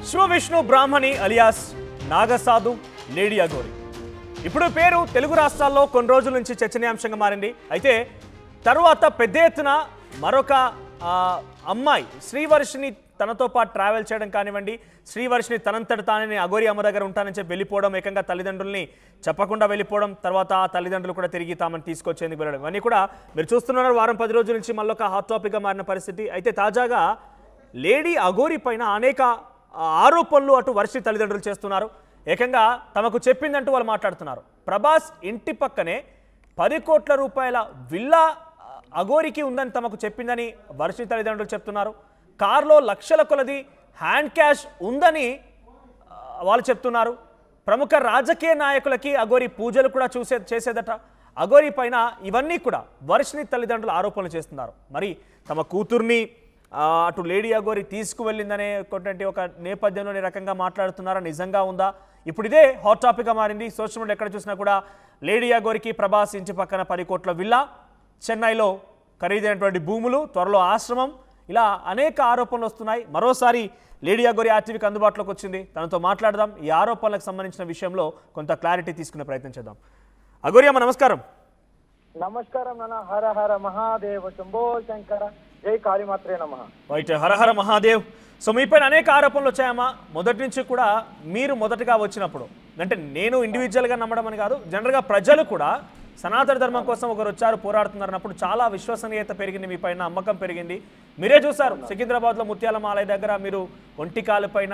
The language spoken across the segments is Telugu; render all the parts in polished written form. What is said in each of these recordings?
శివవిష్ణు బ్రాహ్మణి అలియాస్ నాగసాధు లేడీ అఘోరి ఇప్పుడు పేరు తెలుగు రాష్ట్రాల్లో కొన్ని రోజుల నుంచి చర్చనీయాంశంగా మారింది. అయితే తరువాత పెద్ద ఎత్తున మరొక అమ్మాయి శ్రీవర్షిని తనతో పాటు ట్రావెల్ చేయడం కానివ్వండి, శ్రీవర్షిని తనంతట తానే అఘోరి అమ్మ దగ్గర ఉంటానని చెప్పి వెళ్ళిపోవడం, ఏకంగా తల్లిదండ్రుల్ని చెప్పకుండా వెళ్ళిపోవడం, తర్వాత ఆ తల్లిదండ్రులు కూడా తిరిగి తామని తీసుకొచ్చేందుకు వెళ్ళడం, ఇవన్నీ కూడా మీరు చూస్తున్నారు. వారం 10 రోజుల నుంచి మళ్ళీ ఒక హాట్ టాపిక్గా మారిన పరిస్థితి. అయితే తాజాగా లేడీ అఘోరి పైన అనేక ఆరోపణలు అటు వర్షి తల్లిదండ్రులు చేస్తున్నారు. ఏకంగా తమకు చెప్పిందంటూ వాళ్ళు మాట్లాడుతున్నారు. ప్రభాస్ ఇంటి పక్కనే 10 కోట్ల రూపాయల విల్లా అఘోరికి ఉందని తమకు చెప్పిందని వర్షి తల్లిదండ్రులు చెప్తున్నారు. కార్లో లక్షల కొలది హ్యాండ్ క్యాష్ ఉందని వాళ్ళు చెప్తున్నారు. ప్రముఖ రాజకీయ నాయకులకి అఘోరి పూజలు కూడా చేసేదట. అఘోరి పైన ఇవన్నీ కూడా వర్షిని తల్లిదండ్రులు ఆరోపణలు చేస్తున్నారు. మరి తమ కూతుర్ని అటు లేడీ అఘోరి తీసుకువెళ్ళిందనే ఒక నేపథ్యంలో రకంగా మాట్లాడుతున్నారా, నిజంగా ఉందా? ఇప్పుడు ఇదే హాట్ టాపిక్గా మారింది. సోషల్ మీడియా ఎక్కడ చూసినా కూడా లేడీ అఘోరికి ప్రభాస్ ఇంటి పక్కన 10 కోట్ల విల్లా, చెన్నైలో ఖరీదైనటువంటి భూములు, త్వరలో ఆశ్రమం, ఇలా అనేక ఆరోపణలు వస్తున్నాయి. మరోసారి లేడీ అఘోరి ఆర్టీవీకి అందుబాటులోకి వచ్చింది. తనతో మాట్లాడదాం. ఈ ఆరోపణలకు సంబంధించిన విషయంలో కొంత క్లారిటీ తీసుకునే ప్రయత్నం చేద్దాం. అఘోరి అమ్మ నమస్కారం. నమస్కారం నాన్న. హర హర మహాదేవ శంభో శంకర, జై కాళీమాత్రే నమః. రైట్, హర హర మహాదేవ్. సో మీపైన అనేక ఆరోపణలు వచ్చాయమ్మా. మొదటి నుంచి కూడా మీరు మొదటగా వచ్చినప్పుడు, అంటే నేను ఇండివిజువల్గా నమ్మడం అని కాదు, జనరల్గా ప్రజలు కూడా సనాతన ధర్మం కోసం ఒకరు వచ్చారు, పోరాడుతున్నారు అన్నప్పుడు చాలా విశ్వసనీయత పెరిగింది, మీ పైన నమ్మకం పెరిగింది. మీరే చూసారు సికింద్రాబాద్లో ముత్యాలమ్మ ఆలయ దగ్గర మీరు ఒంటికాలు పైన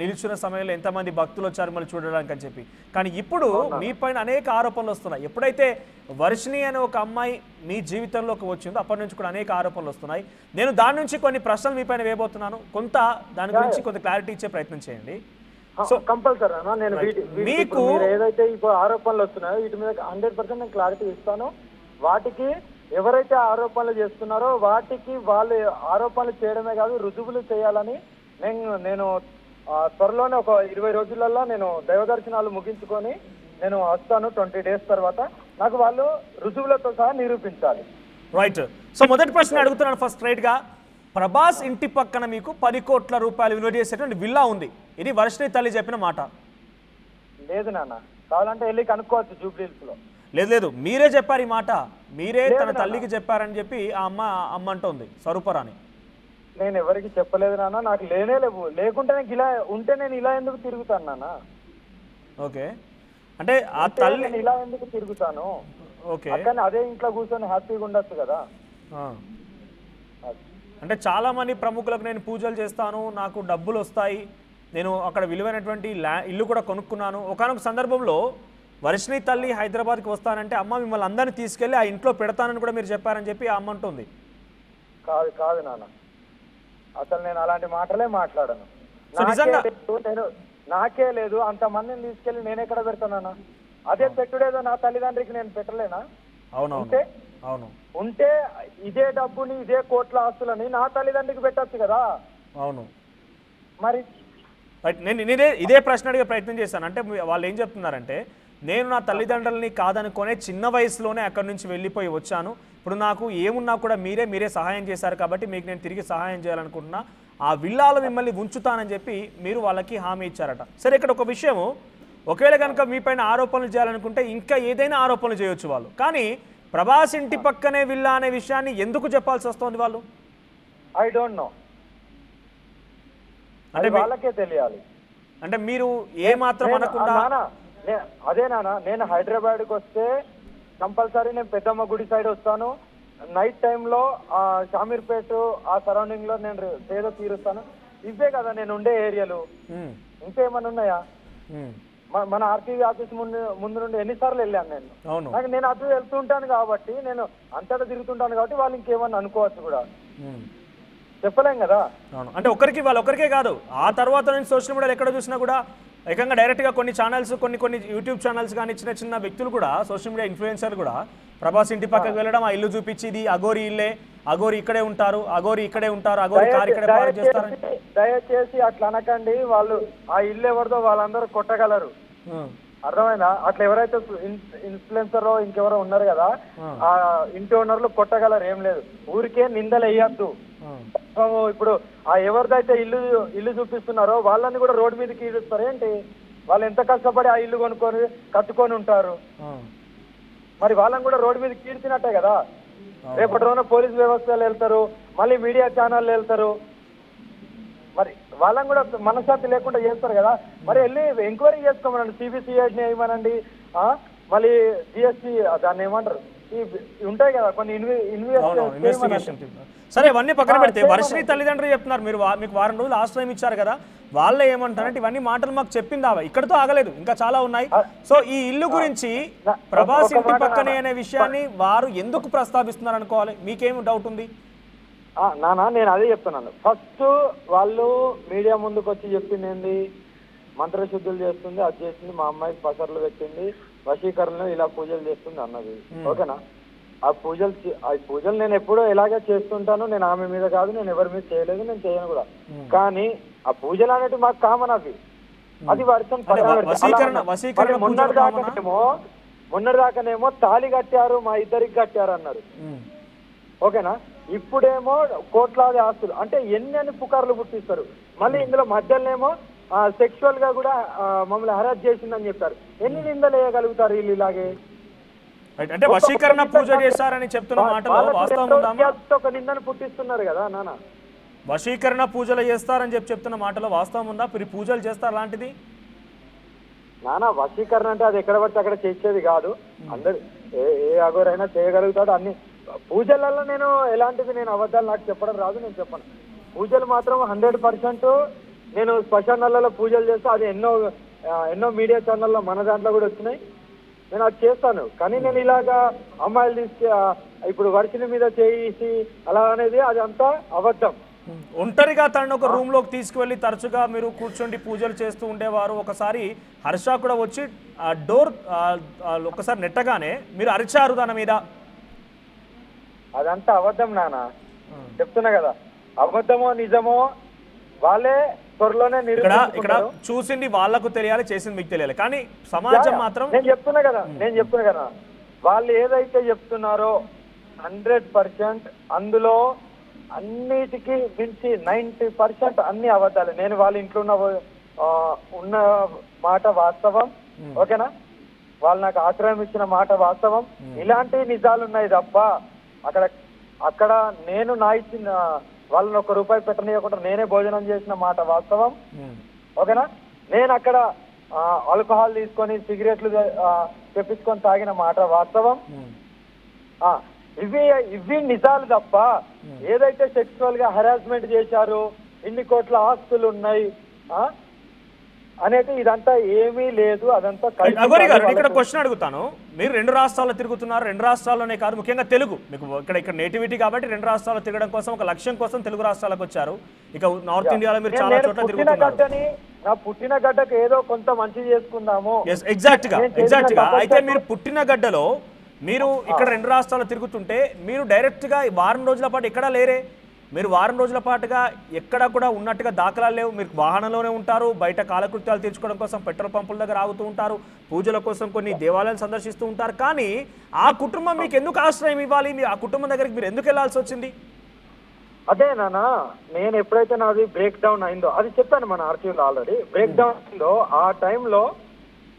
నిలుచున్న సమయంలో ఎంతమంది భక్తులు వచ్చారు మళ్ళీ చూడడానికి అని చెప్పి. కానీ ఇప్పుడు మీ పైన అనేక ఆరోపణలు వస్తున్నాయి. ఎప్పుడైతే వర్షిని అనే ఒక అమ్మాయి మీ జీవితంలోకి వచ్చిందో అప్పటి నుంచి కూడా అనేక ఆరోపణలు వస్తున్నాయి. నేను దాని నుంచి కొన్ని ప్రశ్నలు మీ పైన వేయబోతున్నాను. కొంత దాని గురించి కొంత క్లారిటీ ఇచ్చే ప్రయత్నం చేయండి. సో కంపల్సరీ అన్న, నేను మీకు ఏదైతే ఇప్పుడు ఆరోపణలు వస్తున్నాయో వీటి మీద 100% నేను క్లారిటీ ఇస్తాను. వాటికి ఎవరైతే ఆరోపణలు చేస్తున్నారో వాటికి వాళ్ళు ఆరోపణలు చేయడమే కాదు, రుజువులు చేయాలని నేను త్వరలోనే ఒక 20 రోజులలో నేను దైవ దర్శనాలు ముగించుకొని నేను వస్తాను. 20 డేస్ తర్వాత నాకు వాళ్ళు రుజువులతో సహా నిరూపించాలి. రైట్. సో మొదటి ప్రశ్న అడుగుతున్నాను ఫస్ట్ స్ట్రైట్ గా. ప్రభాస్ ఇంటి పక్కన మీకు 10 కోట్ల రూపాయలు విలువ చేసేటువంటి విల్లా ఉంది. ఇది వర్షిని తల్లి చెప్పిన మాట. లేదు నాన్న, కావాలంటే వెళ్ళి కనుక్కోవచ్చు జూబ్లీహిల్స్ లో. లేదు, మీరే చెప్పారు ఈ మాట. మీరే తన తల్లికి చెప్పారని చెప్పి ఆ అమ్మ అంటోంది, స్వరూపరాని. నేను ఎవరికి చెప్పలేదు నాన్న, నాకు లేనే లేవు. లేకుంటే నాకు ఇలా ఉంటే నేను ఇలా ఎందుకు తిరుగుతాను నాన్న? ఓకే, అంటే ఆ తల్లి ఇలా ఎందుకు తిరుగుతాను? ఓకే, కానీ అదే ఇంట్లో కూర్చొని హ్యాపీగా ఉండొచ్చు కదా. అంటే చాలా మంది ప్రముఖులకు నేను పూజలు చేస్తాను, నాకు డబ్బులు వస్తాయి, నేను అక్కడ విలువైనటువంటి ఇల్లు కూడా కొనుక్కున్నాను. ఒకనొక సందర్భంలో వర్షిని తల్లి హైదరాబాద్కి వస్తానంటే అమ్మ మిమ్మల్ని అందరినీ తీసుకెళ్ళి ఆ ఇంట్లో పెడతానని కూడా మీరు చెప్పారని చెప్పి ఆ అమ్మ అంటుంది. కాదు నాన్న, అసలు నేను అలాంటి మాటలే మాట్లాడను. నాకే లేదు, అంతమందిని తీసుకెళ్ళి నేను ఎక్కడ పెడతానా? అదే పెట్టుడేదో నా తల్లిదండ్రికి నేను పెట్టలేనా? అవును, ఉంటే ఇదే డబ్బుని ఇదే కోట్ల ఆస్తులని నా తల్లిదండ్రికి పెట్టచ్చు కదా. అవును, మరి నేను ఇదే ప్రశ్న అడిగే ప్రయత్నం చేశాను. అంటే వాళ్ళు ఏం చెప్తున్నారంటే, నేను నా తల్లిదండ్రులని కాదనుకునే చిన్న వయసులోనే అక్కడి నుంచి వెళ్ళిపోయి వచ్చాను. ఇప్పుడు నాకు ఏమున్నా కూడా మీరే సహాయం చేశారు కాబట్టి మీకు నేను తిరిగి సహాయం చేయాలనుకుంటున్నా, ఆ విల్లాలో మిమ్మల్ని ఉంచుతానని చెప్పి మీరు వాళ్ళకి హామీ ఇచ్చారట. సరే, ఇక్కడ ఒక విషయము, ఒకవేళ కనుక మీ పైన ఆరోపణలు చేయాలనుకుంటే ఇంకా ఏదైనా ఆరోపణలు చేయొచ్చు వాళ్ళు. కానీ ప్రభాస్ ఇంటి పక్కనే విల్లా అనే విషయాన్ని ఎందుకు చెప్పాల్సి వస్తుంది వాళ్ళు? ఐ డోంట్ నో, అంటే వాళ్ళకే తెలియాలి. అంటే మీరు ఏ మాత్రం అనకుండా అదే నాన్న, నేను హైదరాబాద్కి వస్తే కంపల్సరీ నేను పెద్దమ్మ గుడి సైడ్ వస్తాను. నైట్ టైంలో షామీర్పేట ఆ సరౌండింగ్ లో నేను సేద తీరుస్తాను. ఇవే కదా నేను ఉండే ఏరియాలు. ఇంకేమన్నా ఉన్నాయా? మన ఆర్టీవీ ఆఫీస్ ముందు నుండి ఎన్నిసార్లు వెళ్ళాను నేను. నేను అటు వెళ్తుంటాను కాబట్టి, నేను అంతటా తిరుగుతుంటాను కాబట్టి వాళ్ళు ఇంకేమన్నా అనుకోవచ్చు కూడా, చెప్పలేం కదా. అంటే వాళ్ళొక్కరికే కాదు, ఆ తర్వాత నేను సోషల్ మీడియాలో ఎక్కడ చూసినా కూడా ఏకంగా డైరెక్ట్గా కొన్ని ఛానల్స్, కొన్ని యూట్యూబ్ ఛానల్స్ కానీ చిన్న వ్యక్తులు కూడా, సోషల్ మీడియా ఇన్ఫ్లుయెన్సర్లు కూడా ప్రభాస్ ఇంటి పక్కకు వెళ్ళడం, ఆ ఇల్లు చూపించి ఇది అఘోరి ఇల్లే, అఘోరి ఇక్కడే ఉంటారు, అఘోరి కారు ఇక్కడే పార్క్ చేస్తారు. దయచేసి అట్లా అనకండి. వాళ్ళు ఆ ఇల్లు ఎవరిదో వాళ్ళందరూ కొట్టగలరు, అర్థమైనా? అట్లా ఎవరైతే ఇన్ఫ్లుయెన్సర్ ఇంకెవరో ఉన్నారు కదా, ఆ ఇంటి ఓనర్లు కొట్టగలరు, ఏం లేదు. ఊరికే నిందలు వేయద్దు. ఇప్పుడు ఆ ఎవరిదైతే ఇల్లు చూపిస్తున్నారో వాళ్ళని కూడా రోడ్డు మీదకి ఈడుస్తారు ఏంటి? వాళ్ళు ఎంత కష్టపడి ఆ ఇల్లు కట్టుకొని ఉంటారు, మరి వాళ్ళని కూడా రోడ్డు మీద కీడ్చినట్టే కదా. రేపటి రోజున పోలీస్ వ్యవస్థలు వెళ్తారు, మళ్ళీ మీడియా ఛానళ్ళు వెళ్తారు, మరి వాళ్ళని కూడా మనశ్శాంతి లేకుండా చేస్తారు కదా. మరి వెళ్ళి ఎంక్వైరీ చేసుకోమనండి, సిబిసిఐడిని వేయమనండి, మళ్ళీ జిఎస్టీ దాన్ని ఏమంటారు ఉంటాయి కదా కొన్ని ఇన్వెస్టిగేషన్. సరే ఇవన్నీ పక్కన పెడితే వర్షిని తల్లిదండ్రులు చెప్తున్నారు మీరు మీకు వారం రోజులు ఆశ్రయం ఇచ్చారు కదా, వాళ్ళే ఏమంటారంటే ఇవన్నీ మాటలు మాకు చెప్పింది ఇక్కడతో ఆగలేదు, ఇంకా చాలా ఉన్నాయి. సో ఈ ఇల్లు గురించి ప్రభాస్ ఇంటి పక్కనే అనే విషయాన్ని వారు ఎందుకు ప్రస్తావిస్తున్నారు అనుకోవాలి? మీకేం డౌట్ ఉంది? నానా నేను అదే చెప్తున్నాను. ఫస్ట్ వాళ్ళు మీడియా ముందుకు వచ్చి చెప్పింది ఏంది, మంత్రశుద్ధులు చేస్తుంది, అది చేస్తుంది, మా అమ్మాయికి పసర్లు పెట్టింది, వశీకరణలో ఇలా పూజలు చేస్తుంది అన్నది. ఓకేనా? ఆ పూజలు నేను ఎప్పుడో ఎలాగే చేస్తుంటాను, నేను ఆమె మీద కాదు, నేను ఎవరి మీద చేయలేదు, నేను చేయను కూడా. కానీ ఆ పూజలు అనేవి మాకు కామన్, అది వర్షం మొన్నటిదాకానేమో తాళి కట్టారు, మా ఇద్దరికి కట్టారు అన్నారు. ఓకేనా? ఇప్పుడేమో కోట్లాది ఆస్తులు, అంటే ఎన్ని పుకార్లు పుట్టిస్తారు. మళ్ళీ ఇందులో మధ్యలోనేమో సెక్షువల్ గా కూడా మమ్మల్ని హరాస్ చేసిందని చెప్తారు. ఎన్ని నిందలు వేయగలుగుతారు వీళ్ళు ఇలాగే? అంటే వశీకరణ పూజ చేశారని చెప్తున్న మాటలో వాస్తవం ఉందా? ఒక నిందను పుట్టిస్తున్నారు కదా నాన్న. వశీకరణ పూజలు చేస్తారని చెప్తున్న మాటలో వాస్తవం ఉందా? పూజలు చేస్తారు అలాంటిది నానా? వశీకరణ అంటే అది ఎక్కడ పడితే అక్కడ చేసేది కాదు. అందరు ఏ అగోరైనా చేయగలుగుతాడు. అన్ని పూజలలో నేను ఎలాంటిది నేను అబద్ధాలు నాకు చెప్పడం రాదు, నేను చెప్పను. పూజలు మాత్రం 100% నేను శ్మశానాలలో పూజలు చేస్తా. అది ఎన్నో మీడియా ఛానల్లో మన దాంట్లో కూడా వచ్చినాయి, నేను అది చేస్తాను. కానీ నేను ఇలాగా అమ్మాయిలు ఇప్పుడు వర్షిని మీద చేసి అలా అనేది అది అంతా అబద్ధం. ఒంటరిగా తనను ఒక రూమ్ లోకి తీసుకువెళ్ళి తరచుగా మీరు కూర్చోండి పూజలు చేస్తూ ఉండేవారు. ఒకసారి హర్ష కూడా వచ్చి ఆ డోర్ ఒకసారి నెట్టగానే మీరు అరిచారు దాని మీద. అదంతా అబద్ధం నాన్న, చెప్తున్నా కదా. అబద్ధమో నిజమో వాళ్ళే త్వరలోనే ఇక్కడ చూసింది వాళ్ళకు తెలియాలి, చేసింది మీకు తెలియాలి, కానీ సమాజం మాత్రం నేను చెప్తున్నా కదా వాళ్ళు ఏదైతే చెప్తున్నారో 100% అందులో అన్నిటికీ మించి 90% అన్ని అబద్ధాలు. నేను వాళ్ళ ఇంట్లో ఉన్న మాట వాస్తవం. ఓకేనా? వాళ్ళు నాకు ఆశ్రయం ఇచ్చిన మాట వాస్తవం. ఇలాంటి నిజాలు ఉన్నాయి తప్ప అక్కడ నేను నా ఇచ్చిన వాళ్ళని ₹1 పెట్టనీయకుండా నేనే భోజనం చేసిన మాట వాస్తవం. ఓకేనా? నేను అక్కడ ఆల్కహాల్ తీసుకొని సిగరెట్లు తెప్పించుకొని తాగిన మాట వాస్తవం. ఇవి నిజాలు తప్ప ఏదైతే సెక్సువల్ గా హరాస్మెంట్ చేశారు, ఇన్ని కోట్ల ఆస్తులు ఉన్నాయి అనేది ఇదంతా ఏమీ లేదు. అదంతా అగోరి గారు ఇక్కడ క్వశ్చన్ అడుగుతాను. మీరు 2 రాష్ట్రాల్లో తిరుగుతున్నారు, 2 రాష్ట్రాల్లోనే కాదు, ముఖ్యంగా తెలుగు మీకు ఇక్కడ నేటివిటీ కాబట్టి 2 రాష్ట్రాల్లో తిరగడం కోసం ఒక లక్ష్యం కోసం తెలుగు రాష్ట్రాలకు వచ్చారు. ఇక నార్త్ ఇండియాలో మీరు చాలా చోట్ల తిరుగుతున్నారు. నా పుట్టిన గడ్డకు ఏదో కొంత మంచి చేసుకుందాము. ఎగ్జాక్ట్ గా అయితే మీరు పుట్టిన గడ్డలో మీరు ఇక్కడ 2 రాష్ట్రాల్లో తిరుగుతుంటే మీరు డైరెక్ట్ గా వారం రోజుల పాటు ఎక్కడా లేరే. మీరు వారం రోజుల పాటుగా ఎక్కడ కూడా ఉన్నట్టుగా దాఖలాలు లేవు. మీరు వాహనంలోనే ఉంటారు, బయట కాలకృత్యాలు తీర్చుకోవడం కోసం పెట్రోల్ పంపుల దగ్గర ఆగుతూ ఉంటారు, పూజల కోసం కొన్ని దేవాలయాలు సందర్శిస్తూ ఉంటారు. కానీ ఆ కుటుంబం మీకు ఎందుకు ఆశ్రయం ఇవ్వాలి? ఆ కుటుంబం దగ్గరికి మీరు ఎందుకు వెళ్లాల్సి వచ్చింది? అదే నాన్న, నేను ఎప్పుడైతే నాది బ్రేక్ డౌన్ అయిందో అది చెప్పాను మన ఆర్టీఓలో ఆల్రెడీ. బ్రేక్ డౌన్ అయిందో ఆ టైంలో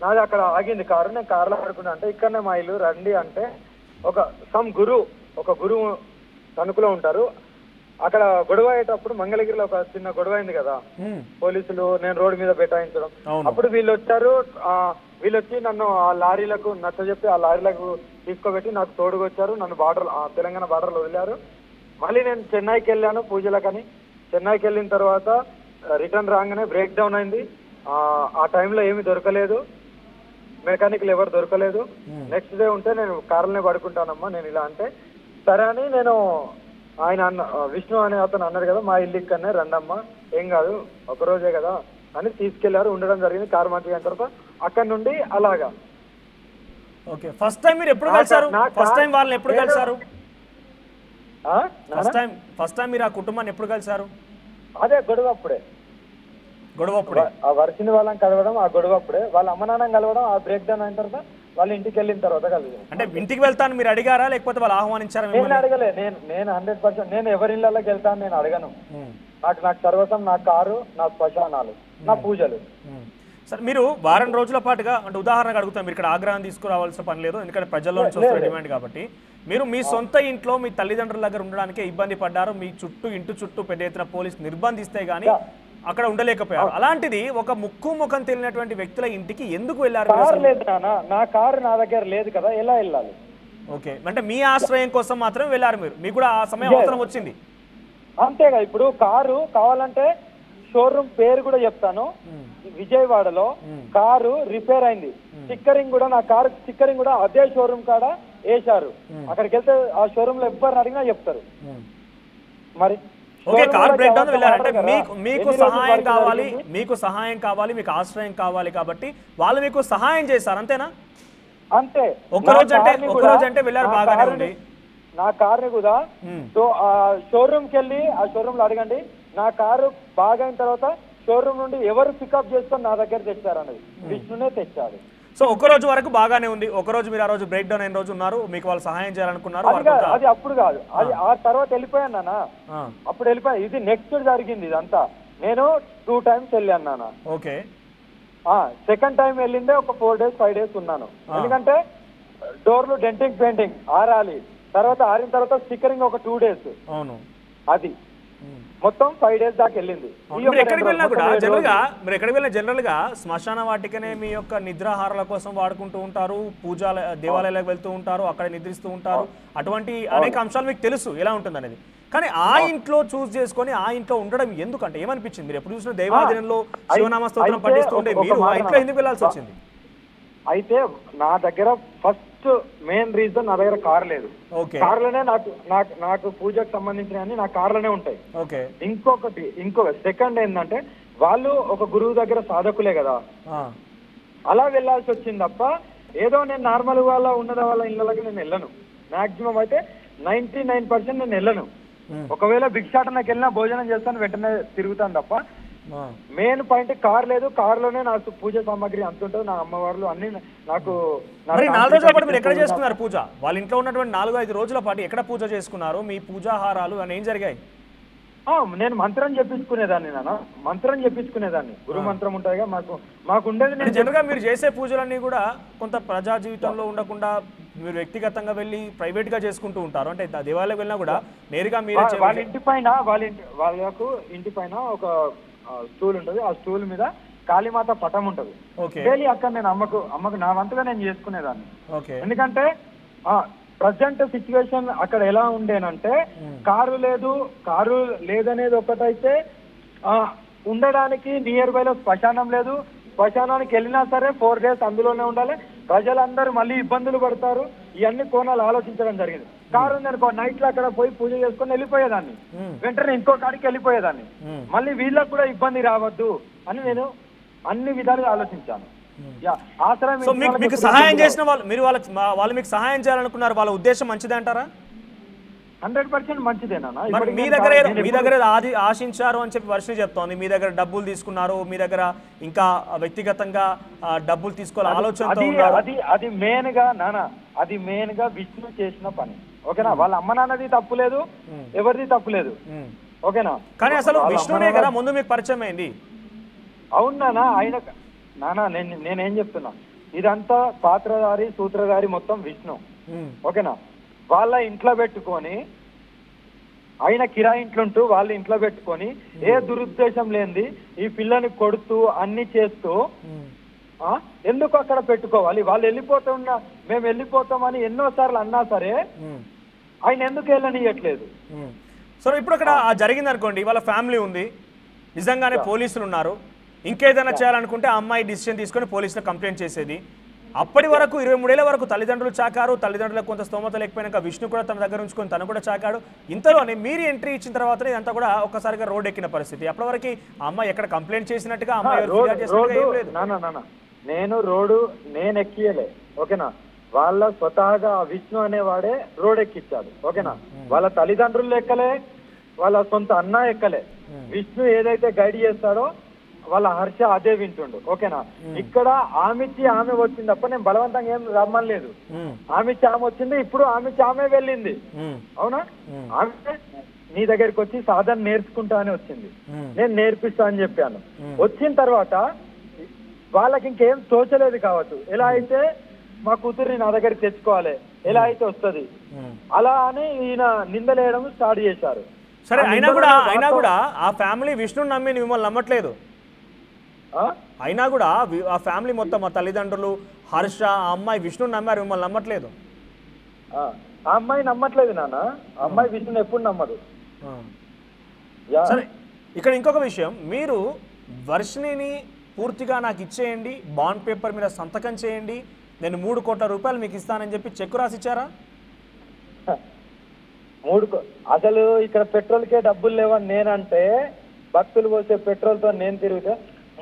నాది అక్కడ ఆగింది కారు. నేను కారులో ఆడుకున్నా. అంటే ఇక్కడనే మా ఇల్లు రండి అంటే ఒక గురువు తణుకులో ఉంటారు. అక్కడ గొడవ అయ్యేటప్పుడు మంగళగిరిలో ఒక చిన్న గొడవ అయింది కదా, పోలీసులు నేను రోడ్డు మీద బైఠాయించడం. అప్పుడు వీళ్ళు వచ్చి నన్ను ఆ లారీలకు నచ్చజెప్పి ఆ లారీలకు తీసుకోబెట్టి నాకు తోడుగా వచ్చారు. నన్ను తెలంగాణ బార్డర్లో వదిలారు. మళ్ళీ నేను చెన్నైకి వెళ్ళాను పూజలకని. చెన్నైకి వెళ్ళిన తర్వాత రిటర్న్ రాగానే బ్రేక్ డౌన్ అయింది. ఆ టైంలో ఏమీ దొరకలేదు, మెకానిక్లు ఎవరు దొరకలేదు. నెక్స్ట్ డే ఉంటే నేను కారులోనే పడుకుంటానమ్మా నేను ఇలా అంటే, సరే అని నేను ఆయన విష్ణు అనే అతను అన్నాడు కదా, మా ఇల్లు ఇక్కడనే రండమ్మా, ఏం కాదు ఒకరోజే కదా అని తీసుకెళ్లారు. ఉండడం జరిగింది. కారు మంచిగా అయిన తర్వాత అక్కడ నుండి అలాగా. ఓకే, ఫస్ట్ టైం మీరు ఎప్పుడు కలిసారు? ఫస్ట్ టైం వాళ్ళని ఎప్పుడు కలిసారు? ఫస్ట్ టైం మీరు ఆ కుటుంబాన్ని ఎప్పుడు కలిసారు? అదే గొడవ అప్పుడే. ఆ వర్షిని వాళ్ళని కలవడం, ఆ గొడవ అప్పుడే. వాళ్ళ అమ్మ నాన్న కలవడం, ఆ బ్రేక్ డౌన్ అయిన తర్వాత వాళ్ళ ఇంటికి వెళ్ళిన తర్వాత కలిసాను. అంటే ఇంటికి వెళ్తాను మీరు అడిగారా లేకపోతే వాళ్ళు ఆహ్వానించారా నేను మిమ్మల్ని? అడగలే. నేను 100% నేను ఎవరి ఇళ్ళకి వెళ్తాను నేను అడగను. నాకు సర్వసం, నా కారు, నా శ్మశానాలు, నా పూజలు. సార్ మీరు వారం రోజుల పాటుగా అంటే ఉదాహరణకు అడుగుతాం, మీరు ఇక్కడ ఆగ్రహం తీసుకురావాల్సిన పని లేదు, ఎందుకంటే ప్రజల్లో నుంచి వస్తున్న డిమాండ్ కాబట్టి. మీరు మీ సొంత ఇంట్లో మీ తల్లిదండ్రుల దగ్గర ఉండడానికే ఇబ్బంది పడ్డారు, మీ ఇంటి చుట్టూ పెద్ద ఎత్తున పోలీసు నిర్బంధిస్తే గానీ అక్కడ ఉండలేకపోయారు. అలాంటిది ఒక ముక్కు ముఖం తెలియనటువంటి వ్యక్తుల ఇంటికి ఎందుకు వెళ్ళారు? కారు లేదు నాన్న, నా కారు నా దగ్గర లేదు కదా, ఎలా వెళ్ళాలి? ఓకే, అంటే మీ ఆశ్రయం కోసం మాత్రం వెళ్ళారు మీరు, మీకు కూడా ఆ సమయం అవసరం వచ్చింది. అంతేగా. ఇప్పుడు కారు కావాలంటే షోరూమ్ పేరు కూడా చెప్తాను. విజయవాడలో కారు రిపేర్ అయింది, స్టిక్కరింగ్ కూడా, నా కారు స్టిక్కరింగ్ కూడా అదే షోరూమ్ కాడ వేశారు. అక్కడికి వెళ్తే ఆ షోరూమ్ లో ఎవరిని అడిగినా చెప్తారు. మరి ఓకే, కార్ బ్రేక్ డౌన్ వెళ్ళారంటే మీకు సహాయం కావాలి, మీకు సహాయం కావాలి, మీకు ఆశ్రయం కావాలి కాబట్టి వాళ్ళు మీకు సహాయం చేశారు, అంతేనా? అంతే. ఒక్కరోజు అంటే వెళ్ళారు, బాగానే ఉంది. నా కార్ని కూడా ఆ షోరూమ్ కి వెళ్ళి ఆ షోరూమ్ లో అడగండి, నా కారు బాగైన తర్వాత షోరూమ్ నుండి ఎవరు పికప్ చేసుకొని నా దగ్గర తెచ్చారు అన్నది విష్ణునే తెచ్చాడు. సో ఒక రోజు వరకు బాగానే ఉంది, ఒక రోజు మీరు ఆ రోజు బ్రేక్ డౌన్ అయిన రోజు ఉన్నారు, మీకు వాళ్ళు సహాయం చేయాలనుకున్నారు. అది అప్పుడు కాదు, అది ఆ తర్వాత వెళ్ళిపోయాను నాన్న. అప్పుడు వెళ్ళిపోయా. ఇది నెక్స్ట్ జరిగింది ఇదంతా. నేను 2 times వెళ్ళాను నాన్న. ఓకే. సెకండ్ టైం వెళ్ళిందే ఒక 4 days 5 days ఉన్నాను. ఎందుకంటే డోర్లు డెంటింగ్ పెయింటింగ్ ఆరాలి, తర్వాత ఆరిన తర్వాత స్టిక్కరింగ్ ఒక 2 days. అవును, అది మొత్తం 5 days దాకా వెళ్ళింది. మీరు ఎక్కడికి వెళ్ళినా కూడా జనరల్ గా శ్మశాన వాటికనే మీ యొక్క నిద్రాహారాల కోసం వాడుకుంటూ ఉంటారు, దేవాలయాలకు వెళ్తూ ఉంటారు, అక్కడ నిద్రిస్తూ ఉంటారు. అటువంటి అనేక అంశాలు మీకు తెలుసు ఎలా ఉంటుంది అనేది. కానీ ఆ ఇంట్లో చూస్ చేసుకొని ఆ ఇంట్లో ఉండడం ఎందుకంటే ఏమనిపించింది? మీరు ఎప్పుడు చూసిన దైవాధీనంలో శివనామ స్తోత్రం పఠిస్తూ ఉండే మీరు ఆ ఇంట్లో ఎందుకు వెళ్ళాల్సి వచ్చింది? అయితే నా దగ్గర ఫస్ట్ మెయిన్ రీజన్, నా దగ్గర కార్ లేదు. కార్లోనే నాకు పూజకు సంబంధించిన నా కార్లోనే ఉంటాయి. ఇంకొక సెకండ్ ఏంటంటే వాళ్ళు ఒక గురువు దగ్గర సాధకులే కదా, అలా వెళ్ళాల్సి వచ్చింది తప్ప ఏదో నేను నార్మల్ వాళ్ళ ఉన్నద వాళ్ళ ఇళ్ళకి నేను వెళ్ళను. మాక్సిమం అయితే 99% నేను వెళ్ళను. ఒకవేళ భిక్షాటనకి వెళ్ళినా భోజనం చేస్తాను, వెంటనే తిరుగుతాను తప్ప. మెయిన్ పాయింట్ కార్ లేదు, కారులోనే నాకు పూజ సామాగ్రి అంత ఉంటుంది, నా అమ్మవార్లు అన్ని నాకు. 4 రోజుల పాటు మీరు ఎక్కడ చేసుకున్నారు పూజ? వాళ్ళ ఇంట్లో ఉన్నటువంటి 4-5 రోజుల పాటు ఎక్కడ పూజ చేసుకున్నారు? మీ పూజాహారాలు అని ఏం జరిగాయి? నేను మంత్రం చెప్పించుకునేదాన్ని నాన్న, మంత్రం చెప్పించుకునేదాన్ని. గురు మంత్రం ఉంటాయిగా మాకు ఉండేది. నేను జనరల్గా మీరు చేసే పూజలన్నీ కూడా కొంత ప్రజా జీవితంలో ఉండకుండా మీరు వ్యక్తిగతంగా వెళ్ళి ప్రైవేట్ గా చేసుకుంటూ ఉంటారు, అంటే దేవాలయం వెళ్ళినా కూడా నేరుగా మీరే. వాళ్ళ ఇంటి పైన వాళ్ళకు ఇంటి పైన ఒక స్టూల్ ఉంటది, ఆ స్టూల్ మీద కాళీమాత పటం ఉంటది. డైలీ అక్కడ నేను అమ్మకు నా వంతుగా నేను చేసుకునేదాన్ని. ఎందుకంటే ప్రజెంట్ సిచ్యువేషన్ అక్కడ ఎలా ఉండేనంటే కారు లేదనేది ఒకటైతే, ఉండడానికి నియర్ బై లో శ్మశానం లేదు. శ్మశానానికి వెళ్ళినా సరే 4 days అందులోనే ఉండాలి. ప్రజలందరూ మళ్ళీ ఇబ్బందులు పడతారు. ఇవన్నీ కోణాలు ఆలోచించడం జరిగింది. కారు ఉందనుకో, నైట్ లో అక్కడ పోయి పూజ చేసుకొని వెళ్ళిపోయేదాన్ని, వెంటనే ఇంకో కాడికి వెళ్ళిపోయేదాన్ని. మళ్ళీ వీళ్ళకి కూడా ఇబ్బంది రావద్దు అని నేను అన్ని విధాలుగా ఆలోచించాను. మీకు సహాయం చేసిన వాళ్ళు మీకు సహాయం చేయాలనుకున్నారు, వాళ్ళ ఉద్దేశం మంచిదే అంటారా? 100% మంచిదేనా? మీ దగ్గర ఆశించారు అని చెప్పి వర్షం చెప్తోంది. మీ దగ్గర డబ్బులు తీసుకున్నారు, మీ దగ్గర ఇంకా వ్యక్తిగతంగా డబ్బులు తీసుకోవాలి ఆలోచనతో ఉన్నారు. అది మెయిన్ గా విష్ణు చేసిన పని. ఓకేనా? వాళ్ళ అమ్మ నాన్నది తప్పు లేదు, ఎవరిది తప్పు లేదు. ఓకేనా? కానీ అసలు విష్ణునే కదా ముందు మీకు పరిచయం అయింది. అవునా? ఆయన నేనేం చెప్తున్నా, ఇదంతా పాత్రధారి సూత్రధారి మొత్తం విష్ణు. ఓకేనా? వాళ్ళ ఇంట్లో పెట్టుకొని, ఆయన కిరాయి ఇంట్లుంటూ వాళ్ళ ఇంట్లో పెట్టుకొని ఏ దురుద్దేశం లేనిది ఈ పిల్లని కొడుతూ అన్ని చేస్తూ ఎందుకు అక్కడ పెట్టుకోవాలి? వాళ్ళు మేము వెళ్ళిపోతామని ఎన్నోసార్లు అన్నా సరే ఆయన ఎందుకు వెళ్ళనియట్లేదు? సో ఇప్పుడు అక్కడ జరిగింది అనుకోండి, వాళ్ళ ఫ్యామిలీ ఉంది, నిజంగానే పోలీసులు ఉన్నారు, ఇంకేదైనా చేయాలనుకుంటే ఆ అమ్మాయి డిసిషన్ తీసుకొని పోలీసులకు కంప్లైంట్ చేసేది. అప్పటి వరకు 23 ఏళ్ల వరకు తల్లిదండ్రులు చాకారు, తల్లిదండ్రులకు కొంత స్తోమత లేకపోయినాక విష్ణు కూడా తన దగ్గర ఉంచుకొని తను కూడా చాకాడు. ఇంతలోనే మీరు ఎంట్రీ ఇచ్చిన తర్వాత ఇదంతా కూడా ఒక్కసారిగా రోడ్ ఎక్కిన పరిస్థితి. అప్పటి వరకు ఆ అమ్మాయి ఎక్కడ కంప్లైంట్ చేసినట్టుగా నేను ఎక్కియలే. ఓకేనా? వాళ్ళ స్వతహాగా విష్ణు అనేవాడే రోడ్ ఎక్కిచ్చాడు. ఓకేనా? వాళ్ళ తల్లిదండ్రులు ఎక్కలే, వాళ్ళ సొంత అన్న ఎక్కలే. విష్ణు ఏదైతే గైడ్ చేస్తాడో వాళ్ళ హర్ష అదే వింటుండు. ఓకేనా, ఇక్కడ ఆమెచ్చి ఆమె వచ్చింది తప్ప నేను బలవంతంగా ఏం రమ్మలేదు. ఆమెచ్చి ఆమె వచ్చింది, ఇప్పుడు ఆమెచ్చి ఆమె వెళ్ళింది. అవునా, ఆమె నీ దగ్గరికి వచ్చి సాధన నేర్చుకుంటా అని వచ్చింది, నేను నేర్పిస్తా అని చెప్పాను. వచ్చిన తర్వాత వాళ్ళకి ఇంకేం తోచలేదు కావచ్చు, ఎలా అయితే మా కూతుర్ని నా దగ్గరికి తెచ్చుకోవాలి, ఎలా అయితే వస్తుంది అలా అని ఈయన నిందలేయడం స్టార్ట్ చేశారు. సరే, అయినా కూడా ఆ ఫ్యామిలీ విష్ణుని నమ్మి మిమ్మల్ని నమ్మట్లేదు. అయినా కూడా ఆ ఫ్యామిలీ మొత్తం, మా తల్లిదండ్రులు, హర్ష, ఆ అమ్మాయి విష్ణుని నమ్మారు, మిమ్మల్ని నమ్మట్లేదు. ఆ అమ్మాయి నమ్మట్లేదు నాన్న, ఆ అమ్మాయి విష్ణుని ఎప్పుడు నమ్మదు. సరే, ఇక్కడ ఇంకొక విషయం, మీరు వర్షిణిని పూర్తిగా నాకు ఇచ్చేయండి, బాండ్ పేపర్ మీద సంతకం చేయండి, నేను 3 కోట్ల రూపాయలు మీకు ఇస్తానని చెప్పి చెక్కు రాసిచ్చారా? అసలు ఇక్కడ పెట్రోల్కే డబ్బులు లేవని నేనంటే, భక్తులు పోసే పెట్రోల్తో నేను తిరిగితే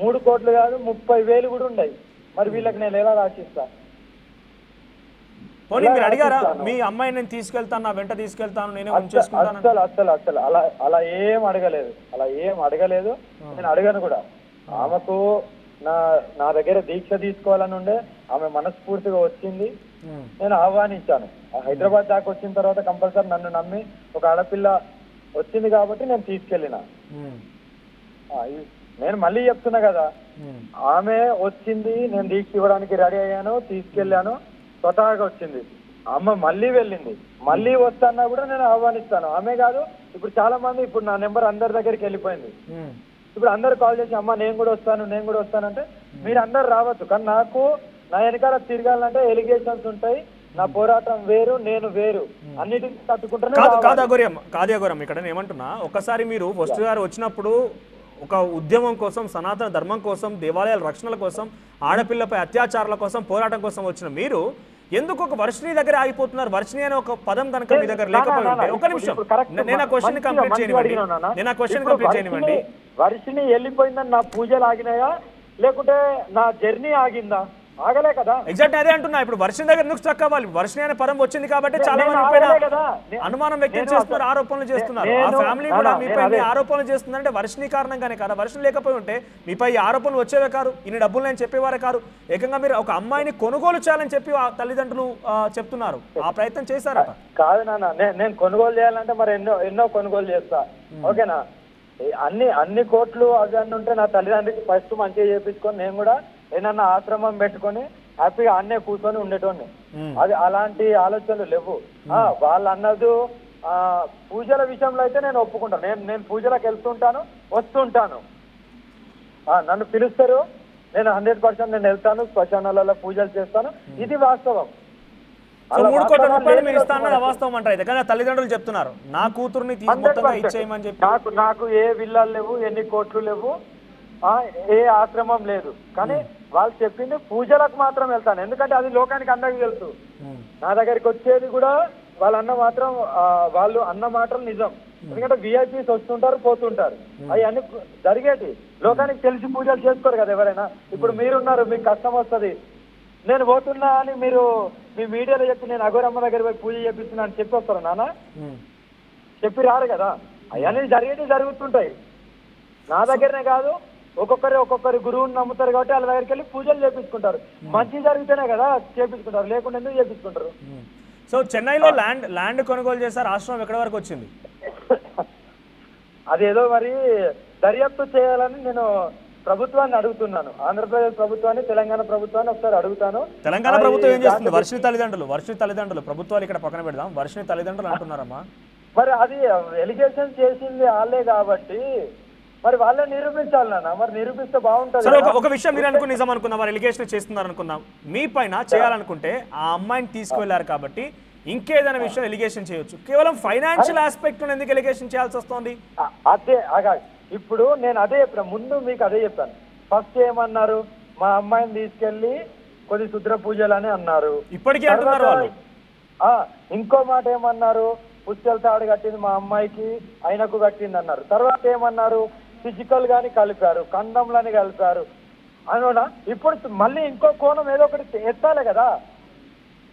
3 కోట్లు కాదు 30,000 కూడా ఉన్నాయి. మరి వీళ్ళకి నేను ఎలా రాసిస్తా? పోనీ మీరు అడిగారా, మీ అమ్మాయి నేను తీసుకెళ్తాను, నా వెంట తీసుకెళ్తాను, నేనే ఉంచేసుకుంటాను? అసలు అలా ఏం అడగలేదు, నేను అడగను కూడా. ఆమెకు నా దగ్గర దీక్ష తీసుకోవాలని ఉండే, ఆమె మనస్ఫూర్తిగా వచ్చింది, నేను ఆహ్వానించాను. హైదరాబాద్ దాకా వచ్చిన తర్వాత కంపల్సరీ నన్ను నమ్మి ఒక ఆడపిల్ల వచ్చింది కాబట్టి నేను తీసుకెళ్ళిన. నేను మళ్ళీ చెప్తున్నా కదా, ఆమె వచ్చింది, నేను దీక్ష ఇవ్వడానికి రెడీ అయ్యాను, తీసుకెళ్ళాను, స్వతహాగా వచ్చింది. అమ్మ మళ్ళీ వెళ్ళింది, మళ్ళీ వస్తానా కూడా నేను ఆహ్వానిస్తాను. ఆమె కాదు, ఇప్పుడు చాలా మంది, ఇప్పుడు నా నెంబర్ అందరి దగ్గరికి వెళ్ళిపోయింది. ఇప్పుడు అందరు కాల్ చేసి అమ్మ నేను కూడా వస్తానంటే మీరు అందరు రావచ్చు, కానీ నాకు నా వెనకాల తిరగాలంటే ఎలిగేషన్స్ ఉంటాయి, నా పోరాటం వేరు, నేను వేరు, అన్నిటికీ తట్టుకుంటాను. కాదు ఇక్కడ నేను ఏమంటున్నా, ఒకసారి మీరు ఫస్ట్ గారు వచ్చినప్పుడు ఒక ఉద్యమం కోసం, సనాతన ధర్మం కోసం, దేవాలయాల రక్షణల కోసం, ఆడపిల్లపై అత్యాచారాల కోసం, పోరాటం కోసం వచ్చిన మీరు ఎందుకు ఒక వర్షిణి దగ్గర ఆగిపోతున్నారు? వర్షిణి అనే ఒక పదం కనుక మీ దగ్గర లేకపోతే, ఒక నిమిషం, నేను ఆ క్వశ్చన్ కంప్లీట్ చేయనివ్వండి. వర్షిణి వెళ్ళిపోయిందని నా పూజలు ఆగినాయా, లేకుంటే నా జర్నీ ఆగిందా? ఆగలే కదా. ఎగ్జాక్ట్ అదే అంటున్నా. ఇప్పుడు వర్షిణి దగ్గర ఎందుకు స్ట్రక్ అవ్వాలి? వర్షిణి అనే పదం వచ్చింది కాబట్టి చాలా మంది పైన అనుమానం వ్యక్తం చేస్తున్నారు, ఆరోపణలు చేస్తున్నారు. ఆ ఫ్యామిలీ కూడా మీపై ఆరోపణలు చేస్తుందంటే వర్షిణి కారణంగానే కదా. వర్షిణి లేకపోయి ఉంటే మీపై ఆరోపణలు వచ్చేవే కాదు, ఇన్ని డబ్బులు నేను చెప్పేవారే కాదు. ఏకంగా మీరు ఒక అమ్మాయిని కొనుగోలు చేయాలని చెప్పి తల్లిదండ్రులు చెప్తున్నారు, ఆ ప్రయత్నం చేశారట. కాదు నాన్న, నేను కొనుగోలు చేయాలంటే మరి ఎన్నో కొనుగోలు చేస్తా. ఓకేనా, అన్ని కోట్లు అవి అన్నీ ఉంటే నా తల్లిదండ్రులకి ఫస్ట్ మంచిగా చేయించుకొని నేను కూడా ఏదన్నా ఆశ్రమం పెట్టుకొని హ్యాపీగా అన్నే కూర్చొని ఉండేటోని. అది అలాంటి ఆలోచనలు లేవు. వాళ్ళు అన్నది పూజల విషయంలో అయితే నేను ఒప్పుకుంటాను. నేను పూజలకు వెళ్తుంటాను, వస్తుంటాను, నన్ను పిలుస్తారు, నేను 100% నేను వెళ్తాను, శ్మశానాలలో పూజలు చేస్తాను, ఇది వాస్తవం. 3 కోట్ల రూపాయలు మీరు ఇస్తానని అవాస్తవం అంటారు అయితే, కానీ తల్లిదండ్రులు చెప్తున్నారు నా కూతుర్ని మొత్తంగా ఇచ్చేయమని చెప్పి. నాకు ఏ విల్లాలు లేవు, ఎన్ని కోట్లు లేవు, ఏ ఆశ్రమం లేదు, కానీ వాళ్ళు చెప్పింది పూజలకు మాత్రం వెళ్తాను. ఎందుకంటే అది లోకానికి అందరికీ తెలుసు. నా దగ్గరికి వచ్చేది కూడా వాళ్ళు అన్న మాటలు నిజం. ఎందుకంటే విఐపీస్ వస్తుంటారు, పోతుంటారు, అవన్నీ జరిగేటి లోకానికి తెలిసి పూజలు చేసుకోరు కదా ఎవరైనా. ఇప్పుడు మీరున్నారు, మీకు కష్టం వస్తుంది, నేను పోతున్నా అని మీరు మీ మీడియాలో చెప్పి నేను అఘోరమ్మ దగ్గర పోయి పూజ చేపిస్తున్నా అని చెప్పి వస్తారు నాన్న, చెప్పి రారు కదా. అవన్నీ జరుగుతుంటాయి. నా దగ్గరనే కాదు, ఒక్కొక్కరి గురువుని నమ్ముతారు కాబట్టి వాళ్ళ దగ్గరికి వెళ్ళి పూజలు చేపించుకుంటారు. మంచి జరిగితేనే కదా చేపించుకుంటారు, లేకుండా ఎందుకు చేపించుకుంటారు? సో చెన్నైలో ల్యాండ్ కొనుగోలు చేశారు, ఆశ్రమం ఎక్కడి వరకు వచ్చింది? అదేదో మరి దర్యాప్తు చేయాలని నేను ప్రభుత్వాన్ని అడుగుతున్నాను. ఆంధ్రప్రదేశ్ ప్రభుత్వాన్ని, తెలంగాణ ప్రభుత్వాన్ని ఒకసారి అడుగుతాను. తెలంగాణ ప్రభుత్వం ఏం చేస్తుంది? వర్షిణి తల్లిదండ్రులు ప్రభుత్వాలు ఇక్కడ పక్కన పెడదాం, వర్షిణి తల్లిదండ్రులు అంటున్నారమ్మా. మరి అది ఎలిగేషన్ చేసింది వాళ్ళే కాబట్టి మరి వాళ్ళే నిరూపించాలి నాన్న. మరి నిరూపిస్తే బాగుంటుంది. సరే, ఒక విషయం మీరు అనుకుని నిజం అనుకుందాం, వారు ఎలిగేషన్ చేస్తున్నారు అనుకుందాం, మీ పైన చేయాలనుకుంటే ఆ అమ్మాయిని తీసుకువెళ్లారు కాబట్టి ఇంకేదైనా విషయం ఎలిగేషన్ చేయొచ్చు. కేవలం ఫైనాన్షియల్ ఆస్పెక్ట్ ఎందుకు ఎలిగేషన్ చేయాల్సి వస్తుంది? అదే ఇప్పుడు నేను అదే చెప్పాను, ముందు మీకు అదే చెప్పాను. ఫస్ట్ ఏమన్నారు, మా అమ్మాయిని తీసుకెళ్లి కొద్ది శుద్ర పూజలు అని అన్నారు. ఇప్పటికీ అంటున్నారు వాళ్ళు. ఇంకో మాట ఏమన్నారు, పుస్తల తాడు కట్టింది మా అమ్మాయికి, ఆయనకు కట్టింది అన్నారు. తర్వాత ఏమన్నారు, ఫిజికల్ గాని కలిపారు, కండంలని కలిపారు అనోనా. ఇప్పుడు మళ్ళీ ఇంకో కోణం ఏదో ఒకటి ఎత్తాలి కదా.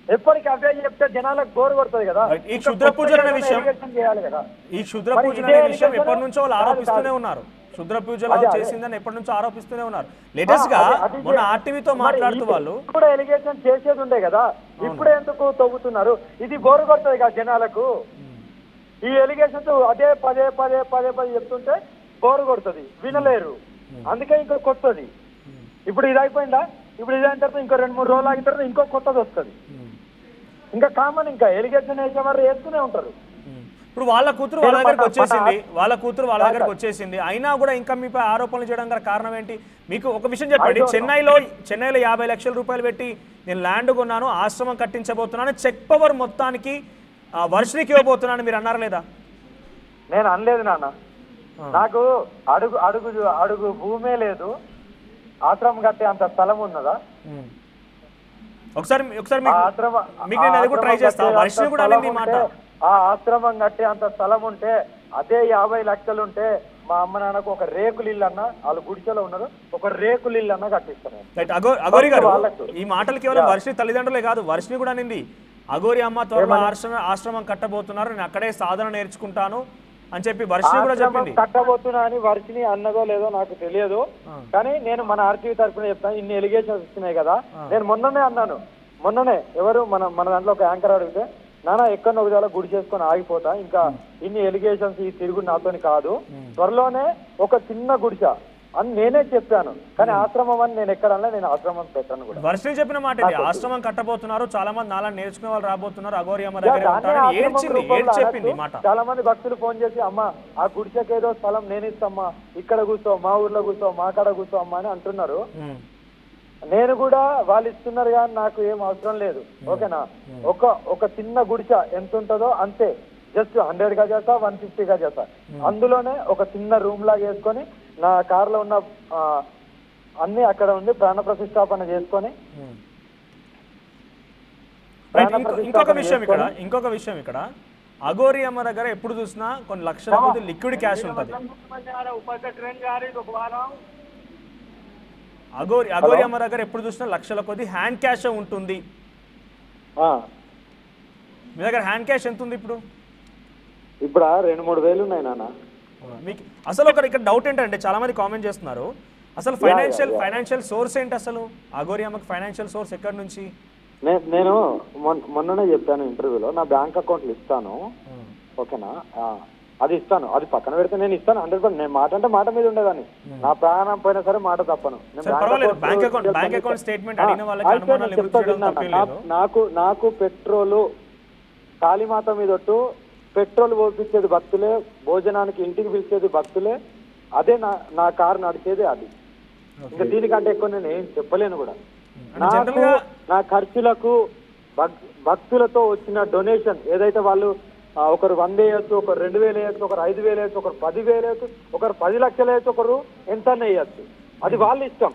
ఎప్పటికీ అవే చెప్తే జనాలకు బోర్ కొడుతుంది కదా. ఈ క్షుద్ర పూజలు అనే విషయం చేయాలి కదా. ఈ క్షుద్ర పూజలు అనే విషయం ఎప్పటి నుంచో వాళ్ళు ఆరోపిస్తూనే ఉన్నారు. క్షుద్ర పూజలో చేసిందని ఎప్పటి నుంచో ఆరోపిస్తూనే ఉన్నారు. లేటెస్ట్ గా మొన్న ఆర్టీవీతో మాట్లాడుతూ వాళ్ళు కూడా ఎలిగేషన్ చేసేది ఉండే కదా, ఇప్పుడే ఎందుకు తవ్వుతున్నారు? ఇది బోరు కొడుతుంది కదా జనాలకు. ఈ ఎలిగేషన్స్ అదే పదే పదే పదే పదే చెప్తుంటే బోరు కొడుతుంది, వినలేరు. అందుకే ఇంకో కొత్తది ఇప్పుడు ఇది అయిపోయిందా, ఇప్పుడు ఇది అయిన తర్వాత ఇంకో 2-3 రోజులు ఆగిన తర్వాత ఇంకో కొత్తది వస్తుంది. ఇంకా కామన్, ఇంకా ఎలిగేషన్ వేసేవారు వేస్తూనే ఉంటారు. ఇప్పుడు వాళ్ళ కూతురు వాళ్ళ దగ్గరకు వచ్చేసింది, వాళ్ళ దగ్గరకు వచ్చేసింది, అయినా కూడా ఇంకా మీపై ఆరోపణలు చేయడం గల కారణం ఏంటి? మీకు ఒక విషయం చెప్పండి, చెన్నైలో 50 లక్షల రూపాయలు పెట్టి నేను ల్యాండ్ కొన్నాను, ఆశ్రమం కట్టించబోతున్నాను, చెక్ పవర్ మొత్తానికి వర్షనికి ఇవ్వబోతున్నాను మీరు అన్నారా లేదా? నేను అనలేదు నాన్న. నాకు అడుగు అడుగు అడుగు భూమే లేదు, ఆశ్రమం కట్టే అంత స్థలం ఉన్నదా? ఒకసారి మీకు నేను అది కూడా ట్రై చేస్తా. వర్షం కూడా అనేది మాట. ఆ ఆశ్రమం కట్టే అంత స్థలం ఉంటే, అదే 50 లక్షలు ఉంటే మా అమ్మ నాన్నకు ఒక రేకులు ఇల్లు అన్న, వాళ్ళు గుడిసెలో ఉన్నారు, ఒక రేకులు ఇల్లు అన్న కట్టిస్తాను. అగోరి గారు, ఈ మాటలు కేవలం వర్షిని తల్లిదండ్రులే కాదు, వర్షిని కూడా అనింది అగోరి అమ్మ త్వరలో ఆశ్రమం కట్టబోతున్నారు, నేను అక్కడే సాధన నేర్చుకుంటాను అని చెప్పి వర్షిని కూడా చెప్పింది. కట్టబోతున్నా అని వర్షిని అన్నదో లేదో నాకు తెలియదు, కానీ నేను మన ఆర్టీవీ తరఫున చెప్తాను. ఇన్ని ఎలిగేషన్స్ వస్తున్నాయి కదా, నేను మొన్ననే అన్నాను. ఎవరు మన దాంట్లో ఒక యాంకర్ అడిగితే, నానా ఎక్కడో ఒక దగ్గర గుడి చేసుకొని ఆగిపోతా, ఇంకా ఇన్ని ఎలిగేషన్స్ ఈ తిరుగు నాతోని కాదు, త్వరలోనే ఒక చిన్న గుడిస అని నేనే చెప్పాను. కానీ ఆశ్రమం అని నేను ఎక్కడన్నా నేను ఆశ్రమం పెట్టాను కూడా. వర్షం చెప్పిన మాట ఇది, ఆశ్రమం కట్టబోతున్నారు, చాలా మంది నాలా నేర్చుకునే వాళ్ళు రాబోతున్నారు, అగోరి అమ్మ దగ్గర చెప్పింది మాట. చాలా మంది భక్తులు ఫోన్ చేసి, అమ్మ ఆ గుడిసెకి ఏదో స్థలం నేను ఇస్తామ్మా, ఇక్కడ కూర్చో, మా ఊర్లో కూర్చో, మా కాడ కూర్చో అమ్మా అని అంటున్నారు. నేను కూడా వాళ్ళు ఇస్తున్నారు కానీ నాకు ఏం అవసరం లేదు, ఓకేనా? ఒక చిన్న గుడిసె ఎంత ఉంటుందో అంతే, జస్ట్ 100 గజాసా 150 గజాసా, అందులోనే ఒక చిన్న రూమ్ లాగా వేసుకొని నా కార్లో ఉన్న అన్ని అక్కడ ఉండి ప్రాణ ప్రతిష్టాపన చేసుకొని. ఇంకొక విషయం ఇక్కడ అగోరి అమ్మ దగ్గర ఎప్పుడు చూసినా కొన్ని లక్షల కొద్ది లిక్విడ్ క్యాష్ ఉంటుంది. అగోరి అమ్మ దగ్గర ఎప్పుడు చూసినా లక్షల కొద్ది హ్యాండ్ క్యాష్ ఉంటుంది. మీ దగ్గర హ్యాండ్ క్యాష్ ఎంత ఉంది ఇప్పుడు? ఇప్పుడు 2-3 వేలు ఉన్నాయి నాన్న. మీకు అసలు ఇక్కడ డౌట్ ఏంటంటే, చాలా మంది కామెంట్ చేస్తున్నారు, అసలు ఫైనాన్షియల్ సోర్స్ ఏంటి అసలు? అగోరి అమ్మకి ఫైనాన్షియల్ సోర్స్ ఎక్కడి నుంచి? నేను మొన్ననే చెప్పాను ఇంటర్వ్యూలో, నా బ్యాంక్ అకౌంట్లు ఇస్తాను, ఓకేనా? అది ఇస్తాను, అది పక్కన పెడితే నేను ఇస్తాను 100%. నేను మాట అంటే మాట మీద ఉండేదాన్ని, నా ప్రాణం పోయినా సరే మాట తప్పను. నాకు పెట్రోలు కాళీమాత మీదొట్టు పెట్రోల్ పోపించేది భక్తులే, భోజనానికి ఇంటికి పిలిచేది భక్తులే, అదే నా కారు నడిచేది అది. ఇంకా దీనికంటే ఎక్కువ నేను ఏం చెప్పలేను కూడా. నా ఖర్చులకు భక్తులతో వచ్చిన డొనేషన్ ఏదైతే వాళ్ళు ఒకరు 100 వేయచ్చు, ఒకరు 2000 వేయచ్చు, ఒకరు 5000 వేయచ్చు, ఒకరు 10,000 వేయచ్చు, ఒకరు 10 లక్షలు వేయచ్చు, ఒకరు ఎంత వేయచ్చు, అది వాళ్ళ ఇష్టం.